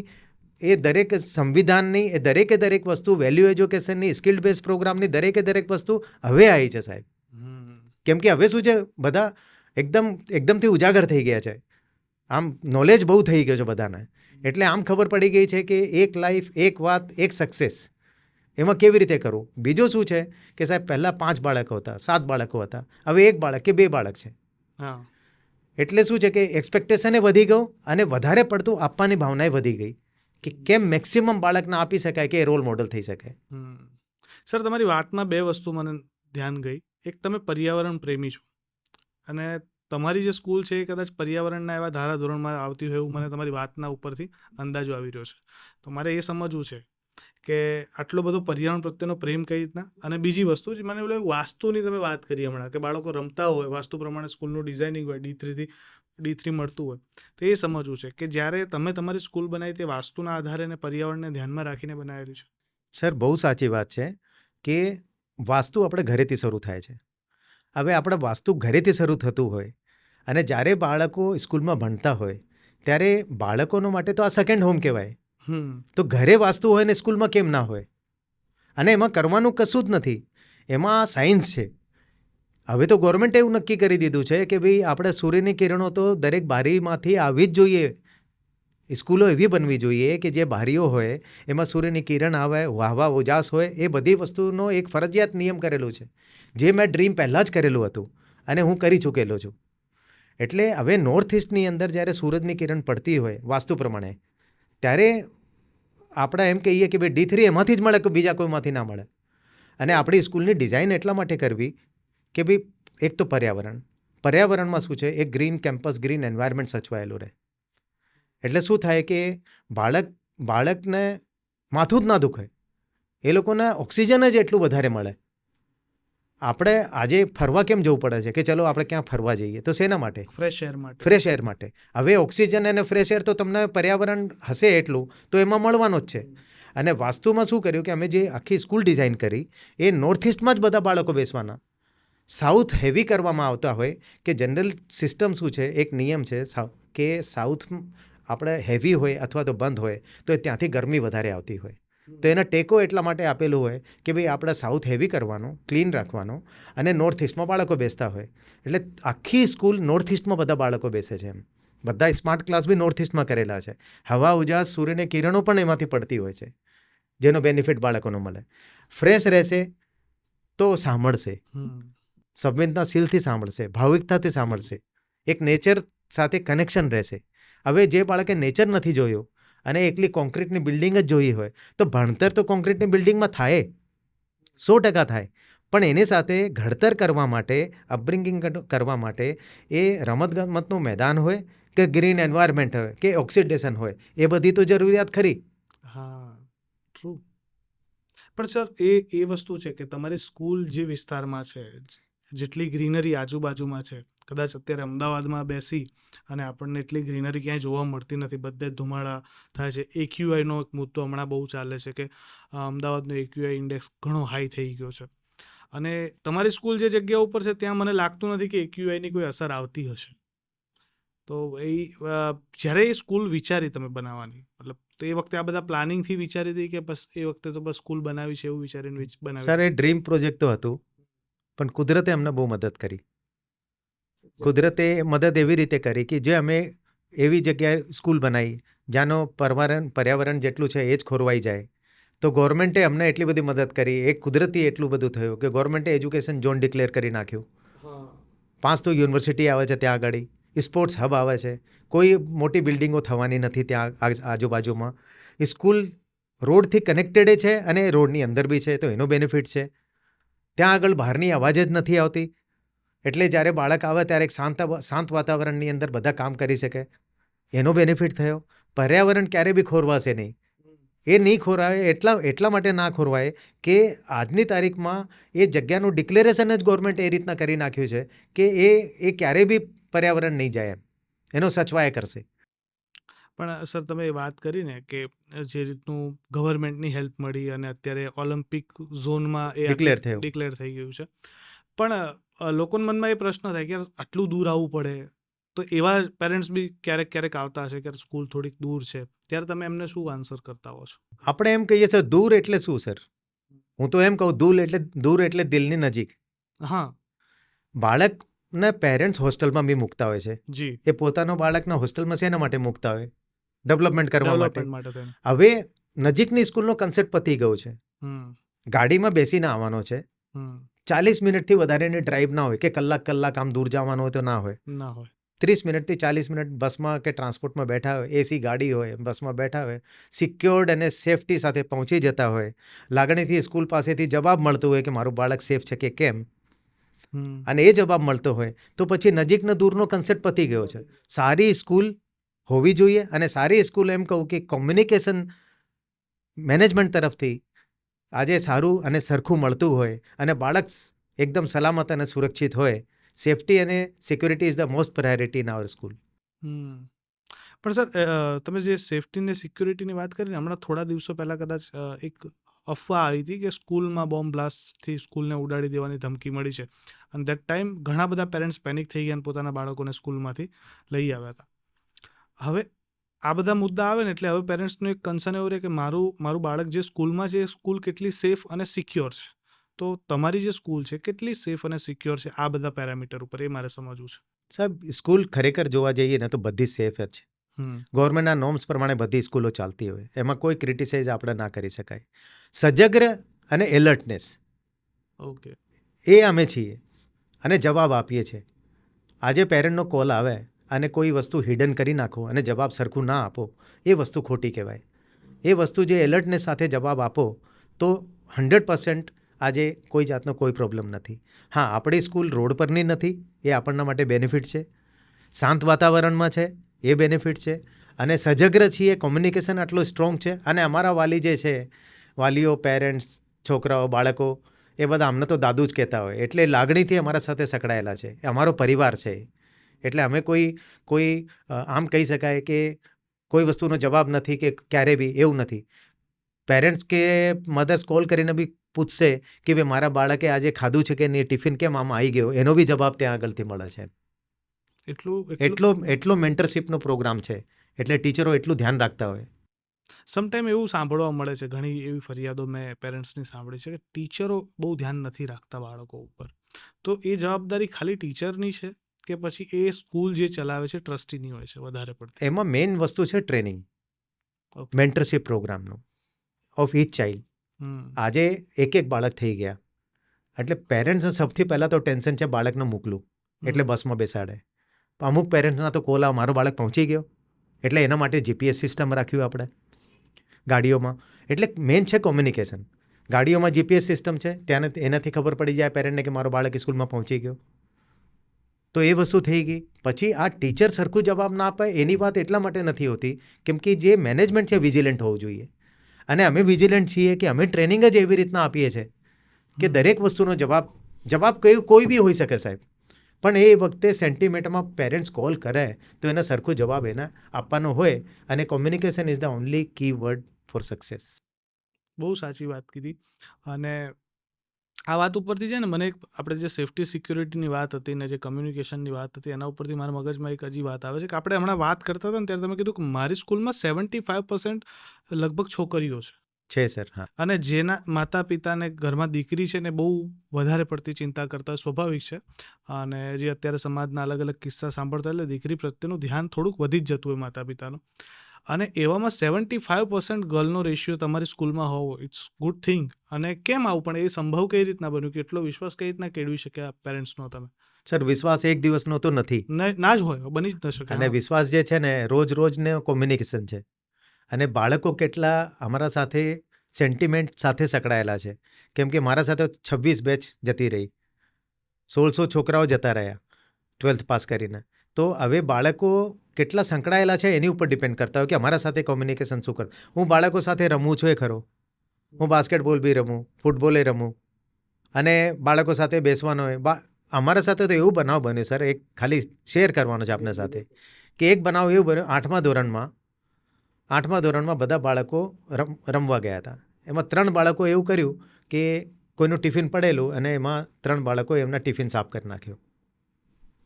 એ દરેક સંવિધાનની, એ દરેક વસ્તુ, વેલ્યુ એજ્યુકેશનની, સ્કિલ બેઝ પ્રોગ્રામની દરેક વસ્તુ હવે આવી છે સાહેબ. કેમ કે હવે શું છે, બધા એકદમથી ઉજાગર થઈ ગયા છે. આમ નોલેજ બહુ થઈ ગયો છે બધાને. એટલે આમ ખબર પડી ગઈ છે કે એક લાઈફ, એક વાત, એક સક્સેસ, એમાં કેવી રીતે કરવું. બીજું શું છે કે સાહેબ પહેલાં 5 બાળકો હતા, 7 બાળકો હતા, હવે 1 બાળક કે 2 બાળક છે. એટલે શું છે કે એક્સપેક્ટેશને વધી ગયું અને વધારે પડતું આપવાની ભાવનાએ વધી ગઈ કે કેમ મેક્સિમમ બાળકને આપી શકાય કે એ રોલ મોડલ થઈ શકે. સર, તમારી વાતમાં 2 વસ્તુ મને ધ્યાન ગઈ. એક, તમે પર્યાવરણ પ્રેમી છો, અને તમારી જે સ્કૂલ છે એ કદાચ પર્યાવરણના એવા ધારાધોરણમાં આવતી હોય એવું મને તમારી વાતના ઉપરથી અંદાજો આવી રહ્યો છે. તો મારે એ સમજવું છે કે આટલો બધો પર્યાવરણ પ્રત્યેનો પ્રેમ કઈ રીતના. અને બીજી વસ્તુ જ મને એવું લાગ્યું, વાસ્તુની તમે વાત કરી હમણાં કે બાળકો રમતા હોય, વાસ્તુ પ્રમાણે સ્કૂલનું ડિઝાઇનિંગ હોય, D3 મળતું હોય, તો એ સમજવું છે કે જ્યારે તમે તમારી સ્કૂલ બનાવી તે વાસ્તુના આધારે અને પર્યાવરણને ધ્યાનમાં રાખીને બનાવેલી છે. સર, બહુ સાચી વાત છે કે વાસ્તુ આપણે ઘરેથી શરૂ થાય છે. હવે આપણે વાસ્તુ ઘરેથી શરૂ થતું હોય અને જ્યારે બાળકો સ્કૂલમાં ભણતા હોય ત્યારે બાળકોનો માટે તો આ સેકન્ડ હોમ કહેવાય. તો ઘરે વાસ્તુ હોય ને સ્કૂલમાં કેમ ના હોય? અને એમાં કરવાનું કશું જ નથી, એમાં સાયન્સ છે. હવે તો ગવર્મેન્ટે એવું નક્કી કરી દીધું છે કે ભાઈ આપણે સૂર્યની કિરણો તો દરેક બારીમાંથી આવવી જ જોઈએ. સ્કૂલો એવી બનવી જોઈએ કે જે બારીઓ હોય એમાં સૂર્યની કિરણ આવે, વાહવા ઉજાસ હોય, એ બધી વસ્તુનો એક ફરજિયાત નિયમ કરેલું છે, જે મેં ડ્રીમ પહેલાં જ કરેલું હતું અને હું કરી ચૂકેલો છું. એટલે હવે નોર્થ ઇસ્ટની અંદર જ્યારે સૂરજની કિરણ પડતી હોય વાસ્તુ પ્રમાણે, ત્યારે આપણે એમ કહીએ કે ભાઈ D3 એમાંથી જ મળે કે બીજા કોઈમાંથી ના મળે. અને આપણી સ્કૂલની ડિઝાઇન એટલા માટે કરવી કે ભાઈ એક તો પર્યાવરણમાં શું છે, એક ગ્રીન કેમ્પસ, ગ્રીન એન્વાયરમેન્ટ સચવાયેલું રહે. એટલે શું થાય કે બાળકને માથું જ ના દુખે, એ લોકોને ઓક્સિજન જ એટલું વધારે મળે. આપણે આજે ફરવા કેમ જવું પડે છે કે ચલો આપણે ક્યાં ફરવા જઈએ, તો શેના માટે? ફ્રેશ એર માટે. ફ્રેશ એર માટે. હવે ઓક્સિજન અને ફ્રેશ એર તો તમને પર્યાવરણ હશે એટલું તો એમાં મળવાનો જ છે. અને વાસ્તુમાં શું કર્યું કે અમે જે આખી સ્કૂલ ડિઝાઇન કરી એ નોર્થ ઇસ્ટમાં જ બધા બાળકો બેસવાના. સાઉથ હેવી કરવામાં આવતા હોય કે જનરલ સિસ્ટમ શું છે, એક નિયમ છે કે સાઉથ આપણે હેવી હોય અથવા તો બંધ હોય તો ત્યાંથી ગરમી વધારે આવતી હોય. તો એના ટેકો એટલા માટે આપેલું હોય કે ભાઈ આપણે સાઉથ હેવી કરવાનો, ક્લીન રાખવાનો, અને નોર્થ ઇસ્ટમાં બાળકો બેસતા હોય. એટલે આખી સ્કૂલ નોર્થ ઇસ્ટમાં બધા બાળકો બેસે છે. એમ બધા સ્માર્ટ ક્લાસ બી નોર્થ ઇસ્ટમાં કરેલા છે. હવા ઉજાસ, સૂર્યની કિરણો પણ એમાંથી પડતી હોય છે, જેનો બેનિફિટ બાળકોનો મળે. ફ્રેશ રહેશે તો સાંભળશે, સંવેદનાશીલથી સાંભળશે, ભાવિકતાથી સાંભળશે, એક નેચર સાથે કનેક્શન રહેશે. હવે જે બાળકે નેચર નથી જોયું અને એકલી કોન્ક્રીટની બિલ્ડિંગ જ જોઈ હોય તો ભણતર તો કોન્ક્રીટની બિલ્ડિંગમાં થાય, 100% થાય, પણ એની સાથે ઘડતર કરવા માટે, અપબ્રિંગિંગ કરવા માટે એ રમતગમતનું મેદાન હોય કે ગ્રીન એન્વાયરમેન્ટ હોય કે ઓક્સિડેશન હોય, એ બધી તો જરૂરિયાત ખરી. હા, ટ્રુ. પણ સર એ વસ્તુ છે કે તમારી સ્કૂલ જે વિસ્તારમાં છે, જેટલી ગ્રીનરી આજુબાજુમાં છે, કદાચ અત્યારે અમદાવાદમાં બેસી અને આપણને એટલી ગ્રીનરી ક્યાંય જોવા મળતી નથી, બધે ધુમાડા થાય છે. AQIનો એક મુદ્દો હમણાં બહુ ચાલે છે કે અમદાવાદનો AQI ઇન્ડેક્સ ઘણો હાઈ થઈ ગયો છે. અને તમારી સ્કૂલ જે જગ્યા ઉપર છે ત્યાં મને લાગતું નથી કે AQIની કોઈ અસર આવતી હશે. તો જ્યારે એ સ્કૂલ વિચારી તમે બનાવવાની, મતલબ તો એ વખતે આ બધા પ્લાનિંગથી વિચારી હતી કે બસ એ વખતે તો બસ સ્કૂલ બનાવી છે એવું વિચારીને બનાવી? સર, એ ડ્રીમ પ્રોજેક્ટ તો હતું, પણ કુદરતે અમને બહુ મદદ કરી. કુદરતે મદદ એવી રીતે કરી કે જે અમે એવી જગ્યાએ સ્કૂલ બનાવી જ્યાંનો પર્યાવરણ જેટલું છે એ જ ખોરવાઈ જાય. તો ગવર્મેન્ટે અમને એટલી બધી મદદ કરી, એક કુદરતી એટલું બધું થયું કે ગવર્મેન્ટે એજ્યુકેશન ઝોન ડિક્લેર કરી નાખ્યું. 5 તો યુનિવર્સિટી આવે છે ત્યાં આગળ, સ્પોર્ટ્સ હબ આવે છે, કોઈ મોટી બિલ્ડિંગો થવાની નથી ત્યાં આજુબાજુમાં. સ્કૂલ રોડથી કનેક્ટેડ છે અને રોડની અંદર બી છે, તો એનો બેનિફિટ છે. ત્યાં આગળ બહારની અવાજ જ નથી આવતી, એટલે જ્યારે બાળક આવે ત્યારે એક શાંત વાતાવરણની અંદર બધા કામ કરી શકે, એનો બેનિફિટ થયો. પર્યાવરણ ક્યારે બી ખોરવાશે નહીં. એ નહીં ખોરવાય એટલા માટે ના ખોરવાય કે આજની તારીખમાં એ જગ્યાનું ડિક્લેરેશન જ ગવર્મેન્ટ એ રીતના કરી નાખ્યું છે કે એ ક્યારેય બી પર્યાવરણ નહીં જાય, એનો સચવાયા કરશે. પણ સર તમે એ વાત કરી ને કે જે રીતનું ગવર્મેન્ટની હેલ્પ મળી અને અત્યારે ઓલિમ્પિક ઝોનમાં એ ડિક્લેર થઈ ગયું છે, પણ લોકોના મનમાં એ પ્રશ્ન થાય કે આટલું દૂર આવવું પડે, તો એવા પેરેન્ટ્સ બી ક્યારેક આવતા હશે કે સ્કૂલ થોડીક દૂર છે, ત્યારે તમે એમને શું આન્સર કરતા હો છો? આપણે એમ કહીએ સર, દૂર એટલે શું સર? હું તો એમ કહું, દૂર એટલે દિલની નજીક. હા, બાળકને પેરેન્ટ્સ હોસ્ટેલમાં બી મૂકતા હોય છે. જી. એ પોતાનો બાળકના હોસ્ટેલમાં શેના માટે મૂકતા હોય? ડેવલપમેન્ટ કરવા માટે. થઈને. હવે નજીકની સ્કૂલનો કન્સેપ્ટ પતી ગયો છે. ગાડીમાં બેસીને આવવાનો છે, 40 મિનિટથી વધારેની ડ્રાઈવ ના હોય કે કલાક આમ દૂર જવાનું હોય તો ના હોય. 30 મિનિટથી 40 મિનિટ બસમાં કે ટ્રાન્સપોર્ટમાં બેઠા હોય, એસી ગાડી હોય, બસમાં બેઠા હોય, સિક્યોર્ડ અને સેફટી સાથે પહોંચી જતા હોય, લાગણીથી સ્કૂલ પાસેથી જવાબ મળતો હોય કે મારું બાળક સેફ છે કે કેમ, અને એ જવાબ મળતો હોય તો પછી નજીકનો દૂરનો કન્સેપ્ટ પતી ગયો છે. સારી સ્કૂલ હોવી જોઈએ, અને સારી સ્કૂલ એમ કહું કે કોમ્યુનિકેશન મેનેજમેન્ટ તરફથી આજે સારું અને સરખું મળતું હોય અને બાળક એકદમ સલામત અને સુરક્ષિત હોય. સેફટી અને security is the most priority in our school. પણ સર, તમે જે સેફટી ને સિક્યુરિટીની વાત કરીને, હમણાં થોડા દિવસો પહેલાં કદાચ એક અફવા આવી હતી કે સ્કૂલમાં બોમ્બ બ્લાસ્ટથી સ્કૂલને ઉડાડી દેવાની ધમકી મળી છે, અને દેટ ટાઈમ ઘણા બધા પેરેન્ટ્સ પેનિક થઈ ગયા અને પોતાના બાળકોને સ્કૂલમાંથી લઈ આવ્યા હતા. હવે આ બધા મુદ્દા આવે ને એટલે હવે પેરેન્ટ્સનું એક કન્સર્ન એવું રહે કે મારું બાળક જે સ્કૂલમાં છે એ સ્કૂલ કેટલી સેફ અને સિક્યોર છે. તો તમારી જે સ્કૂલ છે કેટલી સેફ અને સિક્યોર છે આ બધા પેરામીટર ઉપર, એ મારે સમજવું છે. સાહેબ, સ્કૂલ ખરેખર જોવા જઈએ ને તો બધી સેફ જ છે. ગવર્મેન્ટના નોર્મ્સ પ્રમાણે બધી સ્કૂલો ચાલતી હોય, એમાં કોઈ ક્રિટિસાઇઝ આપણે ના કરી શકાય. સજગ્ર અને એલર્ટનેસ, ઓકે, એ અમે છીએ અને જવાબ આપીએ છીએ. આજે પેરેન્ટનો કોલ આવે અને કોઈ વસ્તુ હિડન કરી નાખો અને જવાબ સરખું ના આપો, એ વસ્તુ ખોટી કહેવાય. એ વસ્તુ જે એલર્ટનેસ સાથે જવાબ આપો તો 100% આજે કોઈ જાતનો કોઈ પ્રોબ્લેમ નથી. હા, આપણી સ્કૂલ રોડ પરની નથી, એ આપણના માટે બેનિફિટ છે. શાંત વાતાવરણમાં છે, એ બેનિફિટ છે. અને સજગ્ર છીએ, કોમ્યુનિકેશન આટલું સ્ટ્રોંગ છે. અને અમારા વાલી જે છે, વાલીઓ, પેરેન્ટ્સ, છોકરાઓ, બાળકો, એ બધા અમને તો દાદુ જ કહેતા હોય, એટલે લાગણીથી અમારા સાથે સંકળાયેલા છે. એ અમારો પરિવાર છે. એટલે અમે કોઈ આમ કહી શકાય કે કોઈ વસ્તુનો જવાબ નથી કે ક્યારે બી એવું નથી. પેરેન્ટ્સ કે મધર્સ કોલ કરીને બી પૂછશે કે ભાઈ મારા બાળકે આજે ખાધું છે કે નહીં, ટિફિન કેમ આમ આવી ગયો, એનો બી જવાબ ત્યાં આગળથી મળે છે. એટલો મેન્ટરશીપનો પ્રોગ્રામ છે. એટલે ટીચરો એટલું ધ્યાન રાખતા હોય. સમટાઈમ એવું સાંભળવા મળે છે, ઘણી એવી ફરિયાદો મેં પેરેન્ટ્સની સાંભળી છે કે ટીચરો બહુ ધ્યાન નથી રાખતા બાળકો ઉપર. તો એ જવાબદારી ખાલી ટીચરની છે કે પછી એ સ્કૂલ જે ચલાવે છે ટ્રસ્ટીની હોય છે વધારે પડતી? એમાં મેઇન વસ્તુ છે ટ્રેનિંગ, મેન્ટરશીપ પ્રોગ્રામનો ઓફ ઈચ ચાઇલ્ડ. આજે એક બાળક થઈ ગયા એટલે પેરેન્ટ્સને સૌથી પહેલાં તો ટેન્શન છે બાળકને મોકલું એટલે બસમાં બેસાડે. અમુક પેરેન્ટ્સના તો કોલ આવે, મારો બાળક પહોંચી ગયો, એટલે એના માટે જીપીએસ સિસ્ટમ રાખ્યું આપણે ગાડીઓમાં. એટલે મેઇન છે કોમ્યુનિકેશન. ગાડીઓમાં જીપીએસ સિસ્ટમ છે, ત્યાં એનાથી ખબર પડી જાય પેરેન્ટને કે મારો બાળક સ્કૂલમાં પહોંચી ગયો. તો એ વસ્તુ થઈ ગઈ. પછી આ ટીચર સરખું જવાબ ના આપે એની વાત એટલા માટે નથી હોતી કેમ કે જે મેનેજમેન્ટ છે વિજિલન્ટ હોવું જોઈએ. અને અમે વિજિલન્ટ છીએ કે અમે ટ્રેનિંગ જ એવી રીતના આપીએ છીએ કે દરેક વસ્તુનો જવાબ કોઈ બી હોઈ શકે સાહેબ, પણ એ વખતે સેન્ટિમેન્ટમાં પેરેન્ટ્સ કોલ કરે તો એને સરખો જવાબ એને આપવાનો હોય. અને communication is the only key word for success. બહુ સાચી વાત કીધી. અને આ વાત ઉપરથી છે ને મને આપણે જે સેફ્ટી સિક્યોરિટીની વાત હતી ને જે કમ્યુનિકેશનની વાત હતી એના ઉપરથી મારા મગજમાં એક હજી વાત આવે છે કે આપણે હમણાં વાત કરતા હતા ને ત્યારે તમે કીધું કે મારી સ્કૂલમાં 75% લગભગ છોકરીઓ છે સર. હા. અને જેના માતા પિતાને ઘરમાં દીકરી છે ને બહુ વધારે પડતી ચિંતા કરતા સ્વાભાવિક છે. અને જે અત્યારે સમાજના અલગ અલગ કિસ્સા સાંભળતા એટલે દીકરી પ્રત્યેનું ધ્યાન થોડુંક વધી જ જતું હોય માતા પિતાનું. અને એવામાં 75% ગર્લનો રેશિયો તમારી સ્કૂલમાં હોવો ઇટ્સ ગુડ થિંગ. અને કેમ આવું, પણ એ સંભવ કઈ રીતના બન્યું કે એટલો વિશ્વાસ કઈ રીતના કેળવી શક્યા પેરેન્ટ્સનો તમે? સર, વિશ્વાસ એક દિવસનો તો નથી, ના જ હોય, બની જ ન શકે. અને વિશ્વાસ જે છે ને રોજને કોમ્યુનિકેશન છે. અને બાળકો કેટલા અમારા સાથે સેન્ટિમેન્ટ સાથે સંકળાયેલા છે. કેમ કે મારા સાથે 26 બેચ જતી રહી, 1600 છોકરાઓ જતા રહ્યા 12th પાસ કરીને. તો હવે બાળકો કેટલા સંકળાયેલા છે એની ઉપર ડિપેન્ડ કરતા હોય કે અમારા સાથે કોમ્યુનિકેશન શું કરે. હું બાળકો સાથે રમું છું એ ખરો, હું બાસ્કેટબોલ બી રમું, ફૂટબોલે રમું, અને બાળકો સાથે બેસવાનો હોય. અમારા સાથે તો એવું બનાવ બન્યો સર, એક ખાલી શેર કરવાનો છે આપના સાથે કે એક બનાવ એવું બન્યો. 8મા ધોરણમાં બધા બાળકો રમવા ગયા હતા. એમાં 3 બાળકો એવું કર્યું કે કોઈનું ટિફિન પડેલું અને એમાં 3 બાળકો એમના ટિફિન સાફ કરી નાખ્યો,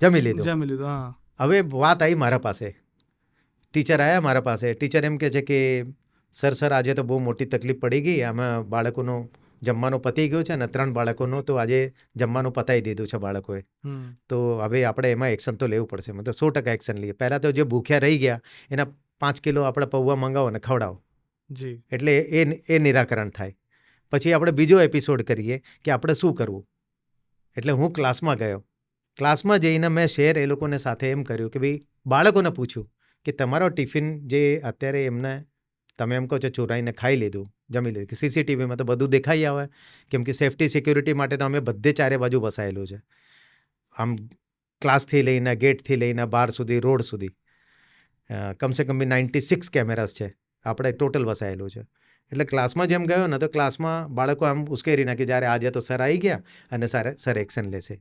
જમી લીધું. હા. હવે વાત આવી મારા પાસે, ટીચર આવ્યા મારા પાસે. ટીચર એમ કહે છે કે સર આજે તો બહુ મોટી તકલીફ પડી ગઈ, આમાં બાળકોનો જમવાનું પતી ગયું છે અને 3 બાળકોનું તો આજે જમવાનું પતાવી દીધું છે બાળકોએ. તો હવે આપણે એમાં એક્શન તો લેવું પડશે. મતલબ 100% એક્શન લઈએ. પહેલાં તો જે ભૂખ્યા રહી ગયા એના 5 કિલો આપણે પૌવા મંગાવો અને ખવડાવો, એટલે એ નિરાકરણ થાય. પછી આપણે બીજો એપિસોડ કરીએ કે આપણે શું કરવું. એટલે હું ક્લાસમાં ગયો. ક્લાસમાં જઈને મેં શેર એ લોકોને સાથે એમ કર્યું કે ભાઈ બાળકોને પૂછ્યું કે તમારો ટિફિન જે અત્યારે એમને તમે એમ કહો છો ચોરાઈને ખાઈ લીધું, જમી લીધું, કે સીસીટીવીમાં તો બધું દેખાઈ આવે. કેમ કે સેફ્ટી સિક્યોરિટી માટે તો અમે બધે ચારે બાજુ વસાયેલું છે. આમ ક્લાસથી લઈને ગેટથી લઈને બહાર સુધી, રોડ સુધી કમસે કમ 96 કેમેરાસ છે આપણે ટોટલ વસાયેલું છે. એટલે ક્લાસમાં જેમ ગયો ને તો ક્લાસમાં બાળકો આમ ઉશ્કેરીને કે જ્યારે આજે તો સર આવી ગયા અને સર એક્શન લેશે.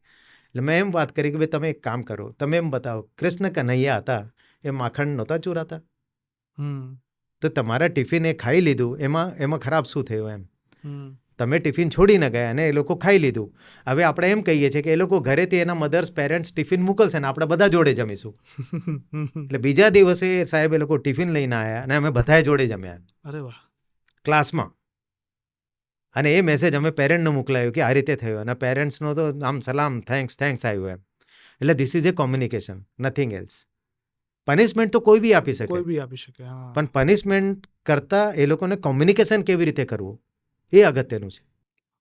એટલે મેં એમ વાત કરી કે ભાઈ તમે એક કામ કરો, તમે એમ બતાવો કૃષ્ણ કનૈયા હતા એ માખણ નહોતા ચોરાતા, તો તમારા ટિફિન એ ખાઈ લીધું, એમાં ખરાબ શું થયું એમ? તમે ટિફિન છોડીને ગયા અને એ લોકો ખાઈ લીધું. હવે આપણે એમ કહીએ છીએ કે એ લોકો ઘરેથી એના મધર્સ પેરેન્ટ્સ ટિફિન મોકલશે ને આપણે બધા જોડે જમીશું. એટલે બીજા દિવસે સાહેબ એ લોકો ટિફિન લઈને આવ્યા અને અમે બધાએ જોડે જમ્યા. અરે વાહ. ક્લાસમાં. અને એ મેસેજ અમે પેરેન્ટને મોકલાયું કે આ રીતે થયું, અને પેરેન્ટ્સનો તો આમ સલામ, થેન્ક્સ આવ્યું એમ. એટલે this is A communication, nothing else. Punishment તો કોઈ બી આપી શકે, પણ પનિશમેન્ટ કરતાં એ લોકોને કોમ્યુનિકેશન કેવી રીતે કરવું એ અગત્યનું છે.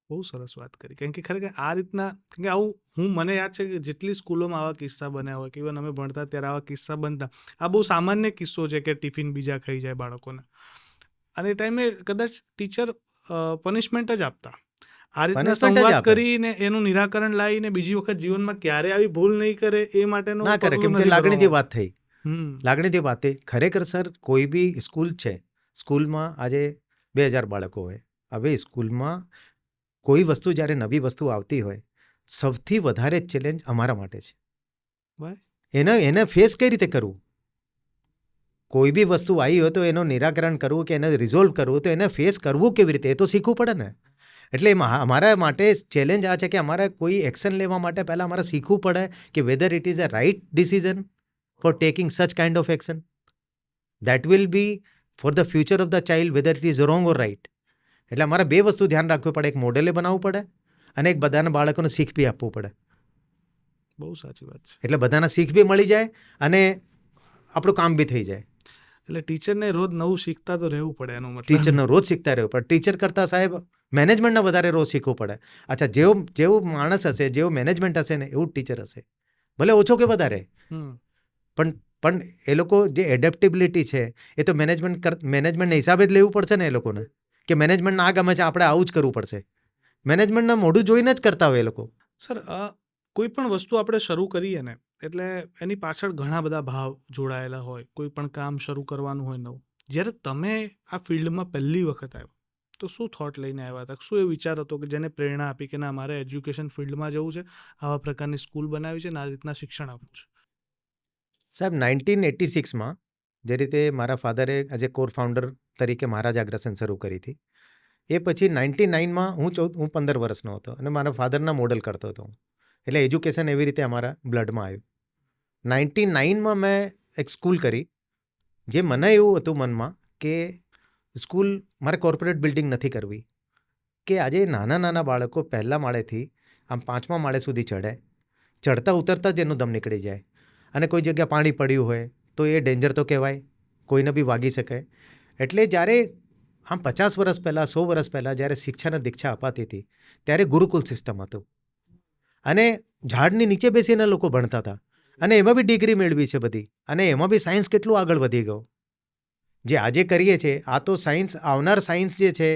બહુ સરસ વાત કરી. કારણ કે ખરેખર આ રીતના કે આવું મને યાદ છે કે જેટલી સ્કૂલોમાં આવા કિસ્સા બન્યા હોય કે ઇવન અમે ભણતા ત્યારે આવા કિસ્સા બનતા. આ બહુ સામાન્ય કિસ્સો છે કે ટિફિન બીજા ખાઈ જાય બાળકોને. અને એ ટાઈમે કદાચ ટીચર પનિશમેન્ટ જ આપતા. આ રીતના Punishment જ સંવાદ આપે. કરીને એનું નિરાકરણ લાવીને બીજી વખત જીવનમાં ક્યારે આવી ભૂલ નહીં કરે એ માટેનું ના કરે, પગલું કેમ કે નથી લાગણીથી ભરવામાં વાત થઈ. આવતું. લાગણીથી વાત થઈ. ખરેખર સર, કોઈ બી સ્કૂલ છે, સ્કૂલમાં આજે 2000 બાળકો હોય. હવે સ્કૂલમાં કોઈ વસ્તુ જ્યારે નવી વસ્તુ આવતી હોય, સૌથી વધારે ચેલેન્જ અમારા માટે છે. ભાઈ એને ફેસ કઈ રીતે કરવું? કોઈ બી વસ્તુ આવી હોય તો એનું નિરાકરણ કરવું કે એને રિઝોલ્વ કરવું, તો એને ફેસ કરવું કેવી રીતે, એ તો શીખવું પડે ને. એટલે અમારા માટે ચેલેન્જ આ છે કે અમારે કોઈ એક્શન લેવા માટે પહેલાં અમારે શીખવું પડે કે whether it is a right decision for taking such kind of action. That will be for the future of the child, whether it is wrong or right. એટલે અમારે બે વસ્તુ ધ્યાન રાખવી પડે. એક મોડેલે બનાવવું પડે અને એક બધાના બાળકોને શીખ બી આપવું પડે. બહુ સાચી વાત છે. એટલે બધાના શીખ બી મળી જાય અને આપણું કામ બી થઈ જાય. એટલે ટીચરને રોજ નવું શીખતા તો રહેવું પડે એનો મતલબ. ટીચરનો રોજ શીખતા રહેવું પડે. ટીચર કરતાં સાહેબ મેનેજમેન્ટને વધારે રોજ શીખવું પડે. અચ્છા, જેવું માણસ હશે, જેવું મેનેજમેન્ટ હશે ને એવું ટીચર હશે, ભલે ઓછો કે વધારે. હમ. પણ એ લોકો જે એડેપ્ટેબિલિટી છે એ તો મેનેજમેન્ટના હિસાબે જ લેવું પડશે ને. એ લોકોને કે મેનેજમેન્ટ ના ગમે છે, આપણે આવું જ કરવું પડશે. મેનેજમેન્ટના મોઢું જોઈને જ કરતા હોય એ લોકો. સર, કોઈ પણ વસ્તુ આપણે શરૂ કરીએ ને એટલે એની પાછળ ઘણા બધા ભાવ જોડાયેલા હોય. કોઈ પણ કામ શરૂ કરવાનું હોય નવું. જ્યારે તમે આ ફિલ્ડમાં પહેલી વખત આવ્યો તો શું થોટ લઈને આવ્યા હતા? શું એ વિચાર હતો કે જેને પ્રેરણા આપી કે ના, મારે એજ્યુકેશન ફિલ્ડમાં જવું છે, આવા પ્રકારની સ્કૂલ બનાવી છે ને આ રીતના શિક્ષણ આપવું છે? સાહેબ, 1986માં જે રીતે મારા ફાધરે એઝ એ કોર ફાઉન્ડર તરીકે મહારાજ અગ્રસેન શરૂ કરી હતી, એ પછી 99માં હું 15 વર્ષનો હતો અને મારા ફાધરના મોડલ કરતો હતો. એટલે એજ્યુકેશન એવી રીતે અમારા બ્લડમાં આવ્યું. 99માં મેં એક સ્કૂલ કરી, જે મને એવું હતું મનમાં કે સ્કૂલ મારે કોર્પોરેટ બિલ્ડિંગ નથી કરવી, કે આજે નાના નાના બાળકો પહેલા માળેથી આમ 5મા માળે સુધી ચડે, ચડતા ઉતરતા જ એનું દમ નીકળી જાય. અને કોઈ જગ્યા પાણી પડ્યું હોય તો એ ડેન્જર તો કહેવાય, કોઈને બી વાગી શકે. એટલે જ્યારે આમ 50 વર્ષ પહેલાં, 100 વર્ષ પહેલાં જ્યારે શિક્ષાને દીક્ષા અપાતી હતી, ત્યારે ગુરુકુલ સિસ્ટમ હતું અને ઝાડની નીચે બેસીને લોકો ભણતા હતા અને એમાં બી ડિગ્રી મેળવી છે બધી. અને એમાં બી સાયન્સ કેટલું આગળ વધી ગયો. જે આજે કરીએ છીએ આ તો સાયન્સ, આવનાર સાયન્સ જે છે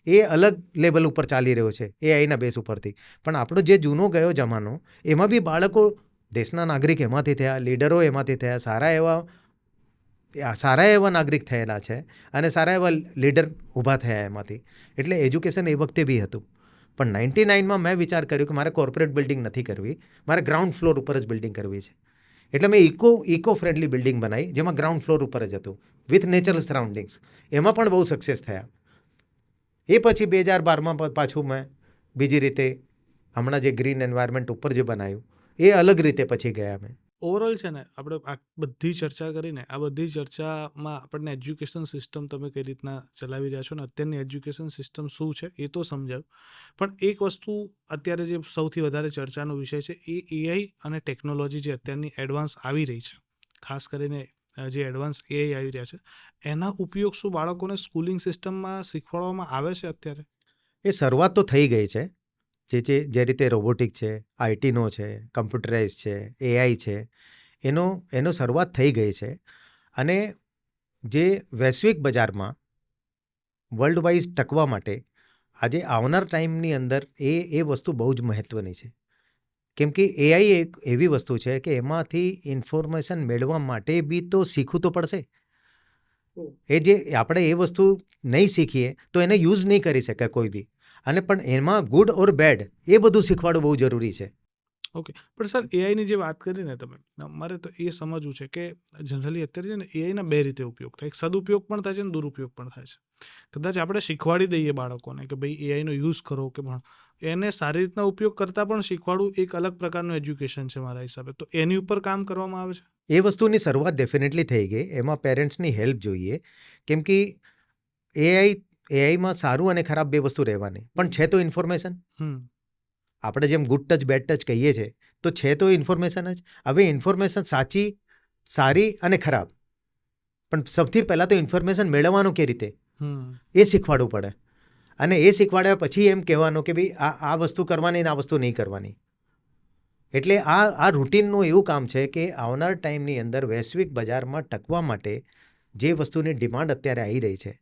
એ અલગ લેવલ ઉપર ચાલી રહ્યો છે એઆઈના બેઝ ઉપરથી. પણ આપણો જે જૂનો ગયો જમાનો, એમાં બી બાળકો, દેશના નાગરિક એમાંથી થયા, લીડરો એમાંથી થયા, સારા એવા નાગરિક થયેલા છે અને સારા એવા લીડર ઊભા થયા એમાંથી. એટલે એજ્યુકેશન એ વખતે બી હતું. પણ 99માં મેં વિચાર કર્યો કે મારે કોર્પોરેટ બિલ્ડિંગ નથી કરવી, મારે ગ્રાઉન્ડ ફ્લોર ઉપર જ બિલ્ડિંગ કરવી છે. એટલે મેં ઇકો ફ્રેન્ડલી બિલ્ડિંગ બનાવી, જેમાં ગ્રાઉન્ડ ફ્લોર ઉપર જ હતું વિથ નેચરલ સરાઉન્ડિંગ્સ. એમાં પણ બહુ સક્સેસ થયા. એ પછી 2012માં પાછું મેં બીજી રીતે હમણાં જે ગ્રીન એન્વાયરમેન્ટ ઉપર જે બનાવ્યું એ અલગ રીતે પછી ગયા મેં. ઓવરઓલ છે ને, આપણે આ બધી ચર્ચા કરીને આ બધી ચર્ચામાં આપણને એજ્યુકેશન સિસ્ટમ તમે કઈ રીતના ચલાવી રહ્યા છો ને અત્યારની એજ્યુકેશન સિસ્ટમ શું છે એ તો સમજાયું. પણ એક વસ્તુ અત્યારે જે સૌથી વધારે ચર્ચાનો વિષય છે એ એઆઈ અને ટેકનોલોજી જે અત્યારની એડવાન્સ આવી રહી છે, ખાસ કરીને જે એડવાન્સ એઆઈ આવી રહ્યા છે, એના ઉપયોગ શું બાળકોને સ્કૂલિંગ સિસ્ટમમાં શીખવાડવામાં આવે છે અત્યારે? એ શરૂઆત તો થઈ ગઈ છે. જે રીતે રોબોટિક છે, આઈટીનો છે, કમ્પ્યુટરાઇઝ છે, એઆઈ છે, એનો શરૂઆત થઈ ગઈ છે. અને જે વૈશ્વિક બજારમાં વર્લ્ડ વાઇઝ ટકવા માટે આજે આવનાર ટાઈમની અંદર એ વસ્તુ બહુ જ મહત્ત્વની છે. કેમ કે એઆઈ એક એવી વસ્તુ છે કે એમાંથી ઇન્ફોર્મેશન મેળવવા માટે બી તો શીખવું તો પડશે. જે આપણે એ વસ્તુ નહીં શીખીએ તો એને યુઝ નહીં કરી શકે કોઈ બી. અને પણ એમાં ગુડ ઓર બેડ એ બધું શીખવાડવું બહુ જરૂરી છે. ઓકે, પણ સર એઆઈની જે વાત કરી ને તમે, મારે તો એ સમજવું છે કે જનરલી અત્યારે છે ને એઆઈના બે રીતે ઉપયોગ થાય. એક સદુપયોગ પણ થાય છે અને દુરુપયોગ પણ થાય છે. કદાચ આપણે શીખવાડી દઈએ બાળકોને કે ભાઈ એઆઈનો યુઝ કરો કે ભણ, એને સારી રીતના ઉપયોગ કરતાં પણ શીખવાડવું એક અલગ પ્રકારનું એજ્યુકેશન છે મારા હિસાબે. તો એની ઉપર કામ કરવામાં આવે છે? એ વસ્તુની શરૂઆત ડેફિનેટલી થઈ ગઈ. એમાં પેરેન્ટ્સની હેલ્પ જોઈએ. કેમ કે એઆઈમાં સારું અને ખરાબ બે વસ્તુ રહેવાની, પણ છે તો ઇન્ફોર્મેશન. આપણે જેમ ગુડ ટચ બેડ ટચ કહીએ છીએ તો છે તો ઇન્ફોર્મેશન જ. હવે ઇન્ફોર્મેશન સાચી, સારી અને ખરાબ, પણ સૌથી પહેલાં તો ઇન્ફોર્મેશન મેળવવાનું કે રીતે એ શીખવાડવું પડે. અને એ શીખવાડ્યા પછી એમ કહેવાનું કે ભાઈ આ વસ્તુ કરવાની ને આ વસ્તુ નહીં કરવાની. એટલે આ રૂટીનનું એવું કામ છે કે આવનાર ટાઈમની અંદર વૈશ્વિક બજારમાં ટકવા માટે જે વસ્તુની ડિમાન્ડ અત્યારે આવી રહી છે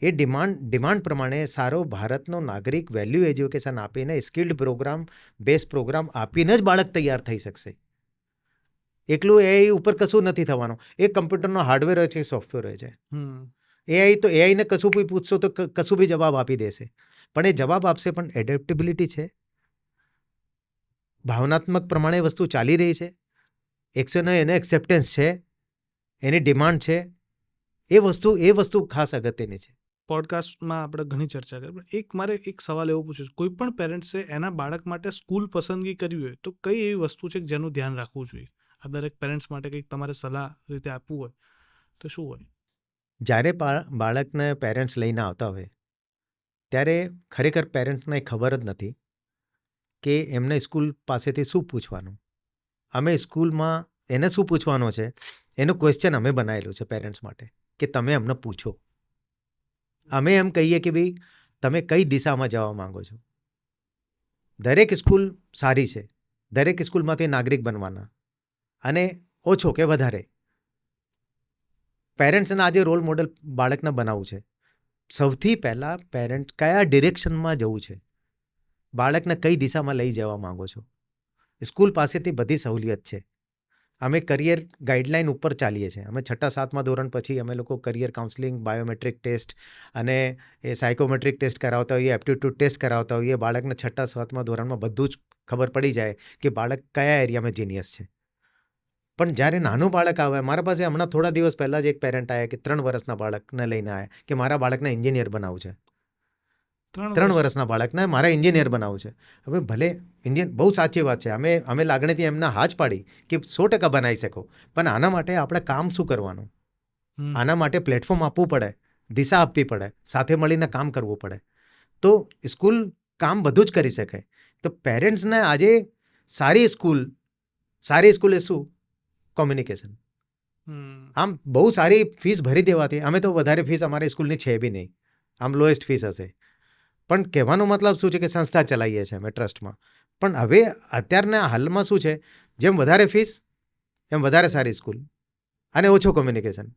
એ ડિમાન્ડ પ્રમાણે સારો ભારતનો નાગરિક વેલ્યુ એજ્યુકેશન આપીને સ્કિલ્ડ પ્રોગ્રામ બેઝ પ્રોગ્રામ આપીને જ બાળક તૈયાર થઈ શકશે. એકલું એઆઈ ઉપર કશું નથી થવાનું. એ કમ્પ્યુટરનો હાર્ડવેર હોય છે, સોફ્ટવેર હોય છે. એઆઈ તો એઆઈને કશું બી પૂછશો તો કશું બી જવાબ આપી દેશે, પણ એ જવાબ આપશે પણ એડેપ્ટેબિલિટી છે, ભાવનાત્મક પ્રમાણે વસ્તુ ચાલી રહી છે, એને એક્સેપ્ટન્સ છે, એની ડિમાન્ડ છે, એ વસ્તુ ખાસ અગત્યની છે. પોડકાસ્ટમાં આપણે ઘણી ચર્ચા કરી, મારે એક સવાલ એવો પૂછ્યો છે, કોઈ પણ પેરેન્ટ્સે એના બાળક માટે સ્કૂલ પસંદગી કરવી હોય તો કઈ એવી વસ્તુ છે જેનું ધ્યાન રાખવું જોઈએ? આ દરેક પેરેન્ટ્સ માટે કંઈક તમારે સલાહ રીતે આપવું હોય તો શું હોય? જ્યારે બાળકને પેરેન્ટ્સ લઈને આવતા હોય ત્યારે ખરેખર પેરેન્ટ્સને ખબર જ નથી કે એમને સ્કૂલ પાસેથી શું પૂછવાનું. અમે સ્કૂલમાં એને શું પૂછવાનો છે એનું ક્વેશ્ચન અમે બનાવેલું છે પેરેન્ટ્સ માટે કે તમે અમને પૂછો. અમે એમ કહીએ કે ભાઈ તમે કઈ દિશામાં જવા માંગો છો. દરેક સ્કૂલ સારી છે, દરેક સ્કૂલમાંથી નાગરિક બનવાના, અને ઓછો કે વધારે પેરેન્ટ્સના આજે રોલ મોડલ બાળકને બનાવવું છે. સૌથી પહેલાં પેરેન્ટ કયા ડિરેક્શનમાં જવું છે, બાળકને કઈ દિશામાં લઈ જવા માંગો છો. સ્કૂલ પાસેથી બધી સહુલિયત છે. અમે કરિયર ગાઈડલાઇન ઉપર ચાલીએ છીએ. અમે 6-7મા ધોરણ પછી અમે લોકો કરિયર કાઉન્સલિંગ, બાયોમેટ્રિક ટેસ્ટ અને એ સાયકોમેટ્રિક ટેસ્ટ કરાવતા હોઈએ, એપ્ટિટ્યૂડ ટેસ્ટ કરાવતા હોઈએ. બાળકને 6-7મા ધોરણમાં બધું જ ખબર પડી જાય કે બાળક કયા એરિયામાં જીનિયસ છે. પણ જ્યારે નાનું બાળક આવે, મારા પાસે હમણાં થોડા દિવસ પહેલાં જ એક પેરેન્ટ આવ્યા કે 3 વર્ષના બાળકને લઈને આવ્યા કે મારા બાળકને એન્જિનિયર બનાવવું છે. 3 વર્ષના બાળકને મારે એન્જિનિયર બનાવવું છે. હવે ભલે બહુ સાચી વાત છે, અમે લાગણીથી એમના હા જ પાડી કે 100% બનાવી શકો, પણ આના માટે આપણે કામ શું કરવાનું? આના માટે પ્લેટફોર્મ આપવું પડે, દિશા આપવી પડે, સાથે મળીને કામ કરવું પડે. તો સ્કૂલ કામ બધું જ કરી શકે. તો પેરેન્ટ્સને આજે સારી સ્કૂલ એ શું? કોમ્યુનિકેશન. આમ બહુ સારી ફીસ ભરી દેવાથી, અમે તો વધારે ફીસ અમારી સ્કૂલની છે બી નહીં, આમ લોએસ્ટ ફીસ હશે, પણ કહેવાનો મતલબ શું છે કે સંસ્થા ચલાવીએ છીએ અમે ટ્રસ્ટમાં. પણ હવે અત્યારના હાલમાં શું છે, જેમ વધારે ફીસ એમ વધારે સારી સ્કૂલ અને ઓછો કોમ્યુનિકેશન.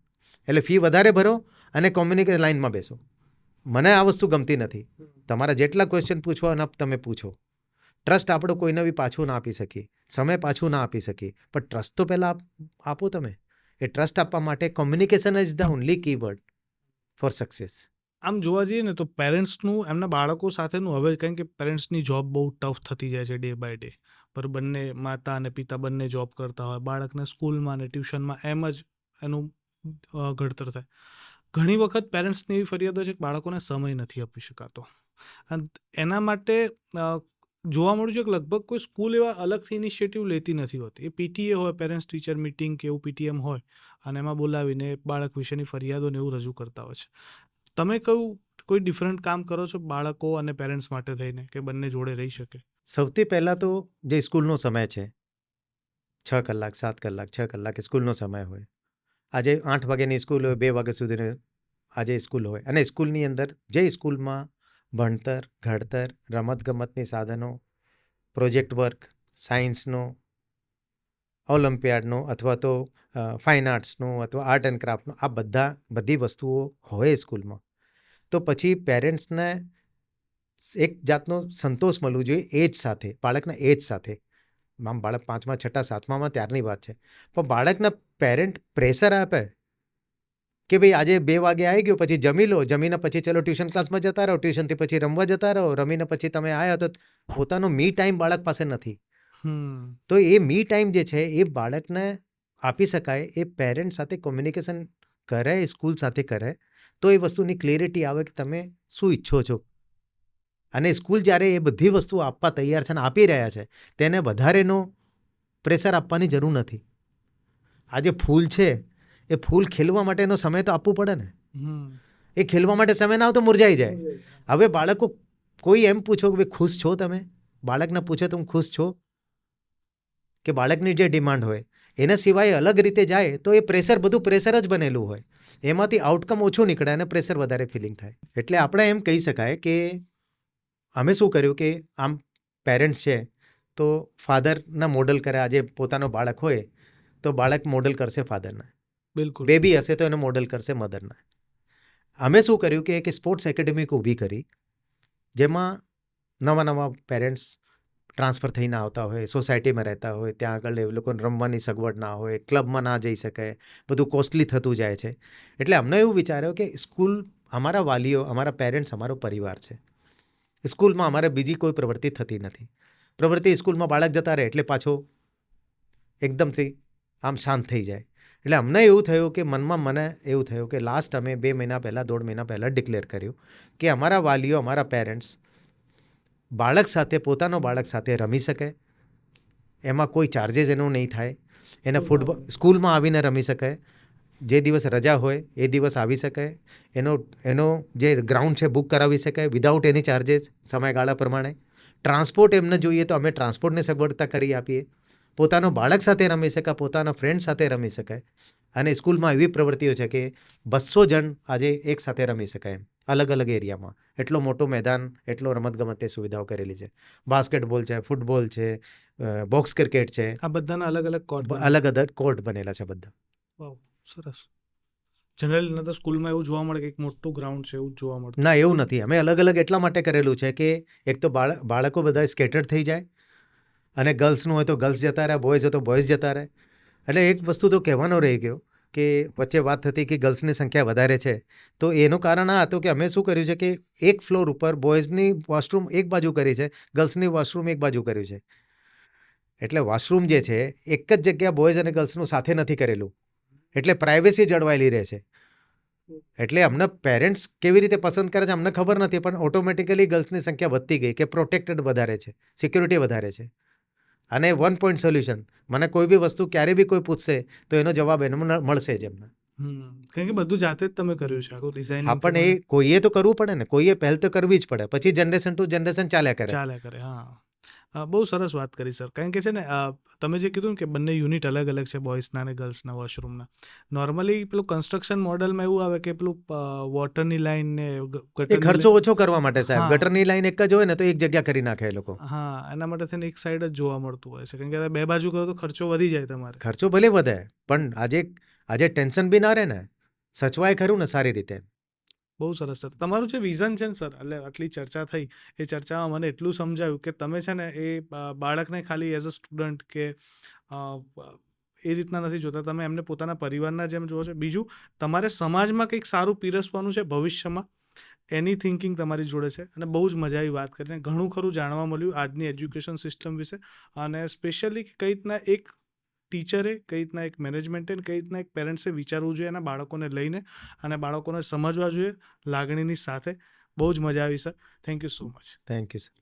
એટલે ફી વધારે ભરો અને કોમ્યુનિકેશન લાઇનમાં બેસો. મને આ વસ્તુ ગમતી નથી. તમારા જેટલા ક્વેશ્ચન પૂછવાના તમે પૂછો. ટ્રસ્ટ આપણો કોઈને બી પાછું ના આપી શકીએ, સમય પાછું ના આપી શકીએ, પણ ટ્રસ્ટ તો પહેલાં આપો તમે. એ ટ્રસ્ટ આપવા માટે communication is the only keyword four success. આમ જોવા જઈએ ને તો પેરેન્ટ્સનું એમના બાળકો સાથેનું, હવે કારણ કે પેરેન્ટ્સની જોબ બહુ ટફ થતી જાય છે ડે બાય ડે, પર બંને માતા અને પિતા બંને જોબ કરતા હોય, બાળકને સ્કૂલમાં અને ટ્યુશનમાં એમ જ એનું ઘડતર થાય. ઘણી વખત પેરેન્ટ્સની એવી ફરિયાદો છે કે બાળકોને સમય નથી આપી શકાતો, અને એના માટે જોવા મળ્યું છે કે લગભગ કોઈ સ્કૂલ એવા અલગથી ઇનિશિયેટિવ લેતી નથી હોતી. એ પીટીએ હોય, પેરેન્ટ્સ ટીચર મિટિંગ કે એવું પીટીએમ હોય, અને એમાં બોલાવીને બાળક વિશેની ફરિયાદોને એવું રજૂ કરતા હોય છે. તમે કોઈ ડિફરન્ટ કામ કરો છો બાળકો અને પેરેન્ટ્સ માટે થઈને કે બંને જોડે રહી શકે? સૌથી પહેલાં તો જે સ્કૂલનો સમય છે, 6 કલાક 7 કલાક 6 કલાક સ્કૂલનો સમય હોય. આજે 8 વાગ્યાની સ્કૂલ હોય, 2 વાગ્યા સુધીની આજે સ્કૂલ હોય, અને સ્કૂલની અંદર જે સ્કૂલમાં ભણતર, ઘડતર, રમતગમતની સાધનો, પ્રોજેક્ટ વર્ક, સાયન્સનો, ઓલિમ્પિયાડનો અથવા તો ફાઇન આર્ટ્સનો અથવા આર્ટ એન્ડ ક્રાફ્ટનો, આ બધી વસ્તુઓ હોય સ્કૂલમાં, તો પછી પેરેન્ટ્સને એક જાતનો સંતોષ મળવું જોઈએ એજ સાથે, બાળકના એજ સાથે. આમ બાળક 5મા 6ઠા 7મામાં ત્યારની વાત છે, પણ બાળકના પેરેન્ટ પ્રેશર આપે કે ભાઈ આજે 2 વાગે આવી ગયો, પછી જમી લો, જમીને પછી ચલો ટ્યુશન ક્લાસમાં જતા રહો, ટ્યુશનથી પછી રમવા જતા રહો, રમીને પછી તમે આવ્યા તો પોતાનો મી ટાઈમ બાળક પાસે નથી. તો એ મી ટાઈમ જે છે એ બાળકને આપી શકાય, એ પેરેન્ટ સાથે કોમ્યુનિકેશન કરે, સ્કૂલ સાથે કરે, તો એ વસ્તુની ક્લેરિટી આવે કે તમે શું ઈચ્છો છો. અને સ્કૂલ જ્યારે એ બધી વસ્તુઓ આપવા તૈયાર છે અને આપી રહ્યા છે, તેને વધારેનો પ્રેશર આપવાની જરૂર નથી. આ જે ફૂલ છે એ ફૂલ ખીલવા માટેનો સમય તો આપવું પડે ને. એ ખીલવા માટે સમય ના આવે તો મુરઝાઈ જાય. હવે બાળકો કોઈ એમ પૂછો કે ભાઈ ખુશ છો તમે, બાળકને પૂછો તમે ખુશ છો, કે બાળકની જે ડિમાન્ડ હોય એના સિવાય અલગ રીતે જાય તો એ બધું પ્રેશર જ બનેલું હોય, એમાંથી આઉટકમ ઓછું નીકળે અને પ્રેશર વધારે ફિલિંગ થાય. એટલે આપણે એમ કહી શકાય કે અમે શું કર્યું કે આમ પેરેન્ટ્સ છે તો ફાધરના મોડલ કરે. આજે પોતાનો બાળક હોય તો બાળક મોડલ કરશે ફાધરના, બિલકુલ. બેબી હશે તો એને મોડલ કરશે મધરના. અમે શું કર્યું કે એક સ્પોર્ટ્સ એકેડેમી ઊભી કરી, જેમાં નવા પેરેન્ટ્સ ટ્રાન્સફર થઈને આવતા હોય, સોસાયટીમાં રહેતા હોય, ત્યાં આગળ એ લોકોને રમવાની સગવડ ના હોય, ક્લબમાં ના જઈ શકે, બધું કોસ્ટલી થતું જાય છે. એટલે અમને એવું વિચાર્યું કે સ્કૂલ અમારા વાલીઓ, અમારા પેરેન્ટ્સ અમારો પરિવાર છે. સ્કૂલમાં અમારે બીજી કોઈ પ્રવૃત્તિ થતી નથી. સ્કૂલમાં બાળક જતા રહે એટલે પાછો એકદમથી આમ શાંત થઈ જાય. એટલે અમને એવું થયું કે મને એવું થયું કે લાસ્ટ અમે 2 મહિના પહેલાં 1.5 મહિના પહેલાં ડિક્લેર કર્યું કે અમારા વાલીઓ, અમારા પેરેન્ટ્સ પોતાનો બાળક સાથે રમી શકે, એમાં કોઈ ચાર્જિસ એનું નહીં થાય, એને ફૂટબોલ સ્કૂલમાં આવીને રમી શકે, જે દિવસ રજા હોય એ દિવસ આવી શકે, એનો જે ગ્રાઉન્ડ છે બુક કરાવી શકે વિધાઉટ એની ચાર્જિસ, સમયગાળા પ્રમાણે. ટ્રાન્સપોર્ટ એમને જોઈએ તો અમે ટ્રાન્સપોર્ટની સગવડતા કરી આપીએ. પોતાનો બાળક સાથે રમી શકે, પોતાના ફ્રેન્ડ સાથે રમી શકે. અને સ્કૂલમાં એવી પ્રવૃત્તિઓ છે કે 200 જણ આજે એક સાથે રમી શકાય એમ, અલગ અલગ એરિયામાં. એટલો મોટો મેદાન, એટલો રમતગમતની સુવિધાઓ કરેલી છે. બાસ્કેટબોલ છે, ફૂટબોલ છે, બોક્સ ક્રિકેટ છે, આ બધાના અલગ અલગ કોર્ટ. અલગ અલગ કોર્ટ બનેલા છે બધા. વાવ, સરસ. જનરલી તો સ્કૂલમાં એવું જોવા મળે કે એક મોટું ગ્રાઉન્ડ છે, એવું જોવા મળતું. ના, એવું નથી. અમે અલગ અલગ એટલા માટે કરેલું છે કે એક તો બાળકો બધા સ્કેટર્ડ થઈ જાય, અને ગર્લ્સનું હોય તો ગર્લ્સ જતા રહે, બોયઝ હોય તો બોયઝ જતા રહે. એટલે એક વસ્તુ તો કહેવાનો રહી ગયો કે વચ્ચે વાત થતી કે ગર્લ્સની સંખ્યા વધારે છે, તો એનું કારણ આ હતું કે અમે શું કર્યું છે કે એક ફ્લોર ઉપર બોયઝની વોશરૂમ એક બાજુ કરી છે, ગર્લ્સની વોશરૂમ એક બાજુ કર્યું છે. એટલે વોશરૂમ જે છે એક જ જગ્યા બોયઝ અને ગર્લ્સનું સાથે નથી કરેલું, એટલે પ્રાઇવેસી જળવાયેલી રહે છે. એટલે અમને પેરેન્ટ્સ કેવી રીતે પસંદ કરે છે અમને ખબર નથી, પણ ઓટોમેટિકલી ગર્લ્સની સંખ્યા વધતી ગઈ કે પ્રોટેક્ટેડ વધારે છે, સિક્યુરિટી વધારે છે. અને 1 પોઈન્ટ સોલ્યુશન, મને કોઈ બી વસ્તુ ક્યારે બી કોઈ પૂછશે તો એનો જવાબ એને મળશે જ એમને. કારણ કે બધું જાતે જ તમે કર્યું છે, આખું ડિઝાઇન. હા, પણ એ કોઈએ તો કરવું પડે ને, કોઈએ પહેલ તો કરવી જ પડે, પછી જનરેશન ટુ જનરેશન ચાલ્યા કરે. હા, બહુ સરસ વાત કરી સર. કારણ કે છે ને, તમે જે કીધું કે બંને યુનિટ અલગ અલગ છે, બોયઝના અને ગર્લ્સના વોશરૂમના. નોર્મલી પેલું કન્સ્ટ્રક્શન મોડલમાં એવું આવે કે પેલું વોટરની લાઈન ને એ ખર્ચો ઓછો કરવા માટે સાહેબ, ગટરની લાઈન એક જ હોય ને તો એક જગ્યા કરી નાખે એ લોકો. હા, એના માટે થઈને એક સાઈડ જ જોવા મળતું હોય છે, કારણ કે બે બાજુ કરો તો ખર્ચો વધી જાય તમારે. ખર્ચો ભલે વધે, પણ આજે ટેન્શન બી ના રહે ને, સચવાય ખરું ને સારી રીતે. બહુ સરસ સર. તમારું જે વિઝન છે ને સર, એટલે આટલી ચર્ચા થઈ, એ ચર્ચામાં મને એટલું સમજાયું કે તમે છે ને એ બાળકને ખાલી એઝ અ સ્ટુડન્ટ કે એ રીતના નથી જોતા, તમે એમને પોતાના પરિવારના જેમ જુઓ છો. બીજું, તમારે સમાજમાં કંઈક સારું પીરસવાનું છે ભવિષ્યમાં, એની થિંકિંગ તમારી જોડે છે. અને બહુ જ મજા આવી વાત કરીને, ઘણું ખરું જાણવા મળ્યું આજની એજ્યુકેશન સિસ્ટમ વિશે, અને સ્પેશિયલી કઈ રીતના એક ટીચરે, કઈ રીતના એક મેનેજમેન્ટે, કઈ રીતના એક પેરેન્ટ્સે વિચારવું જોઈએ એના બાળકોને લઈને, અને બાળકોને સમજવા જોઈએ લાગણીની સાથે. બહુ જ મજા આવી sir. Thank you so much. Thank you sir.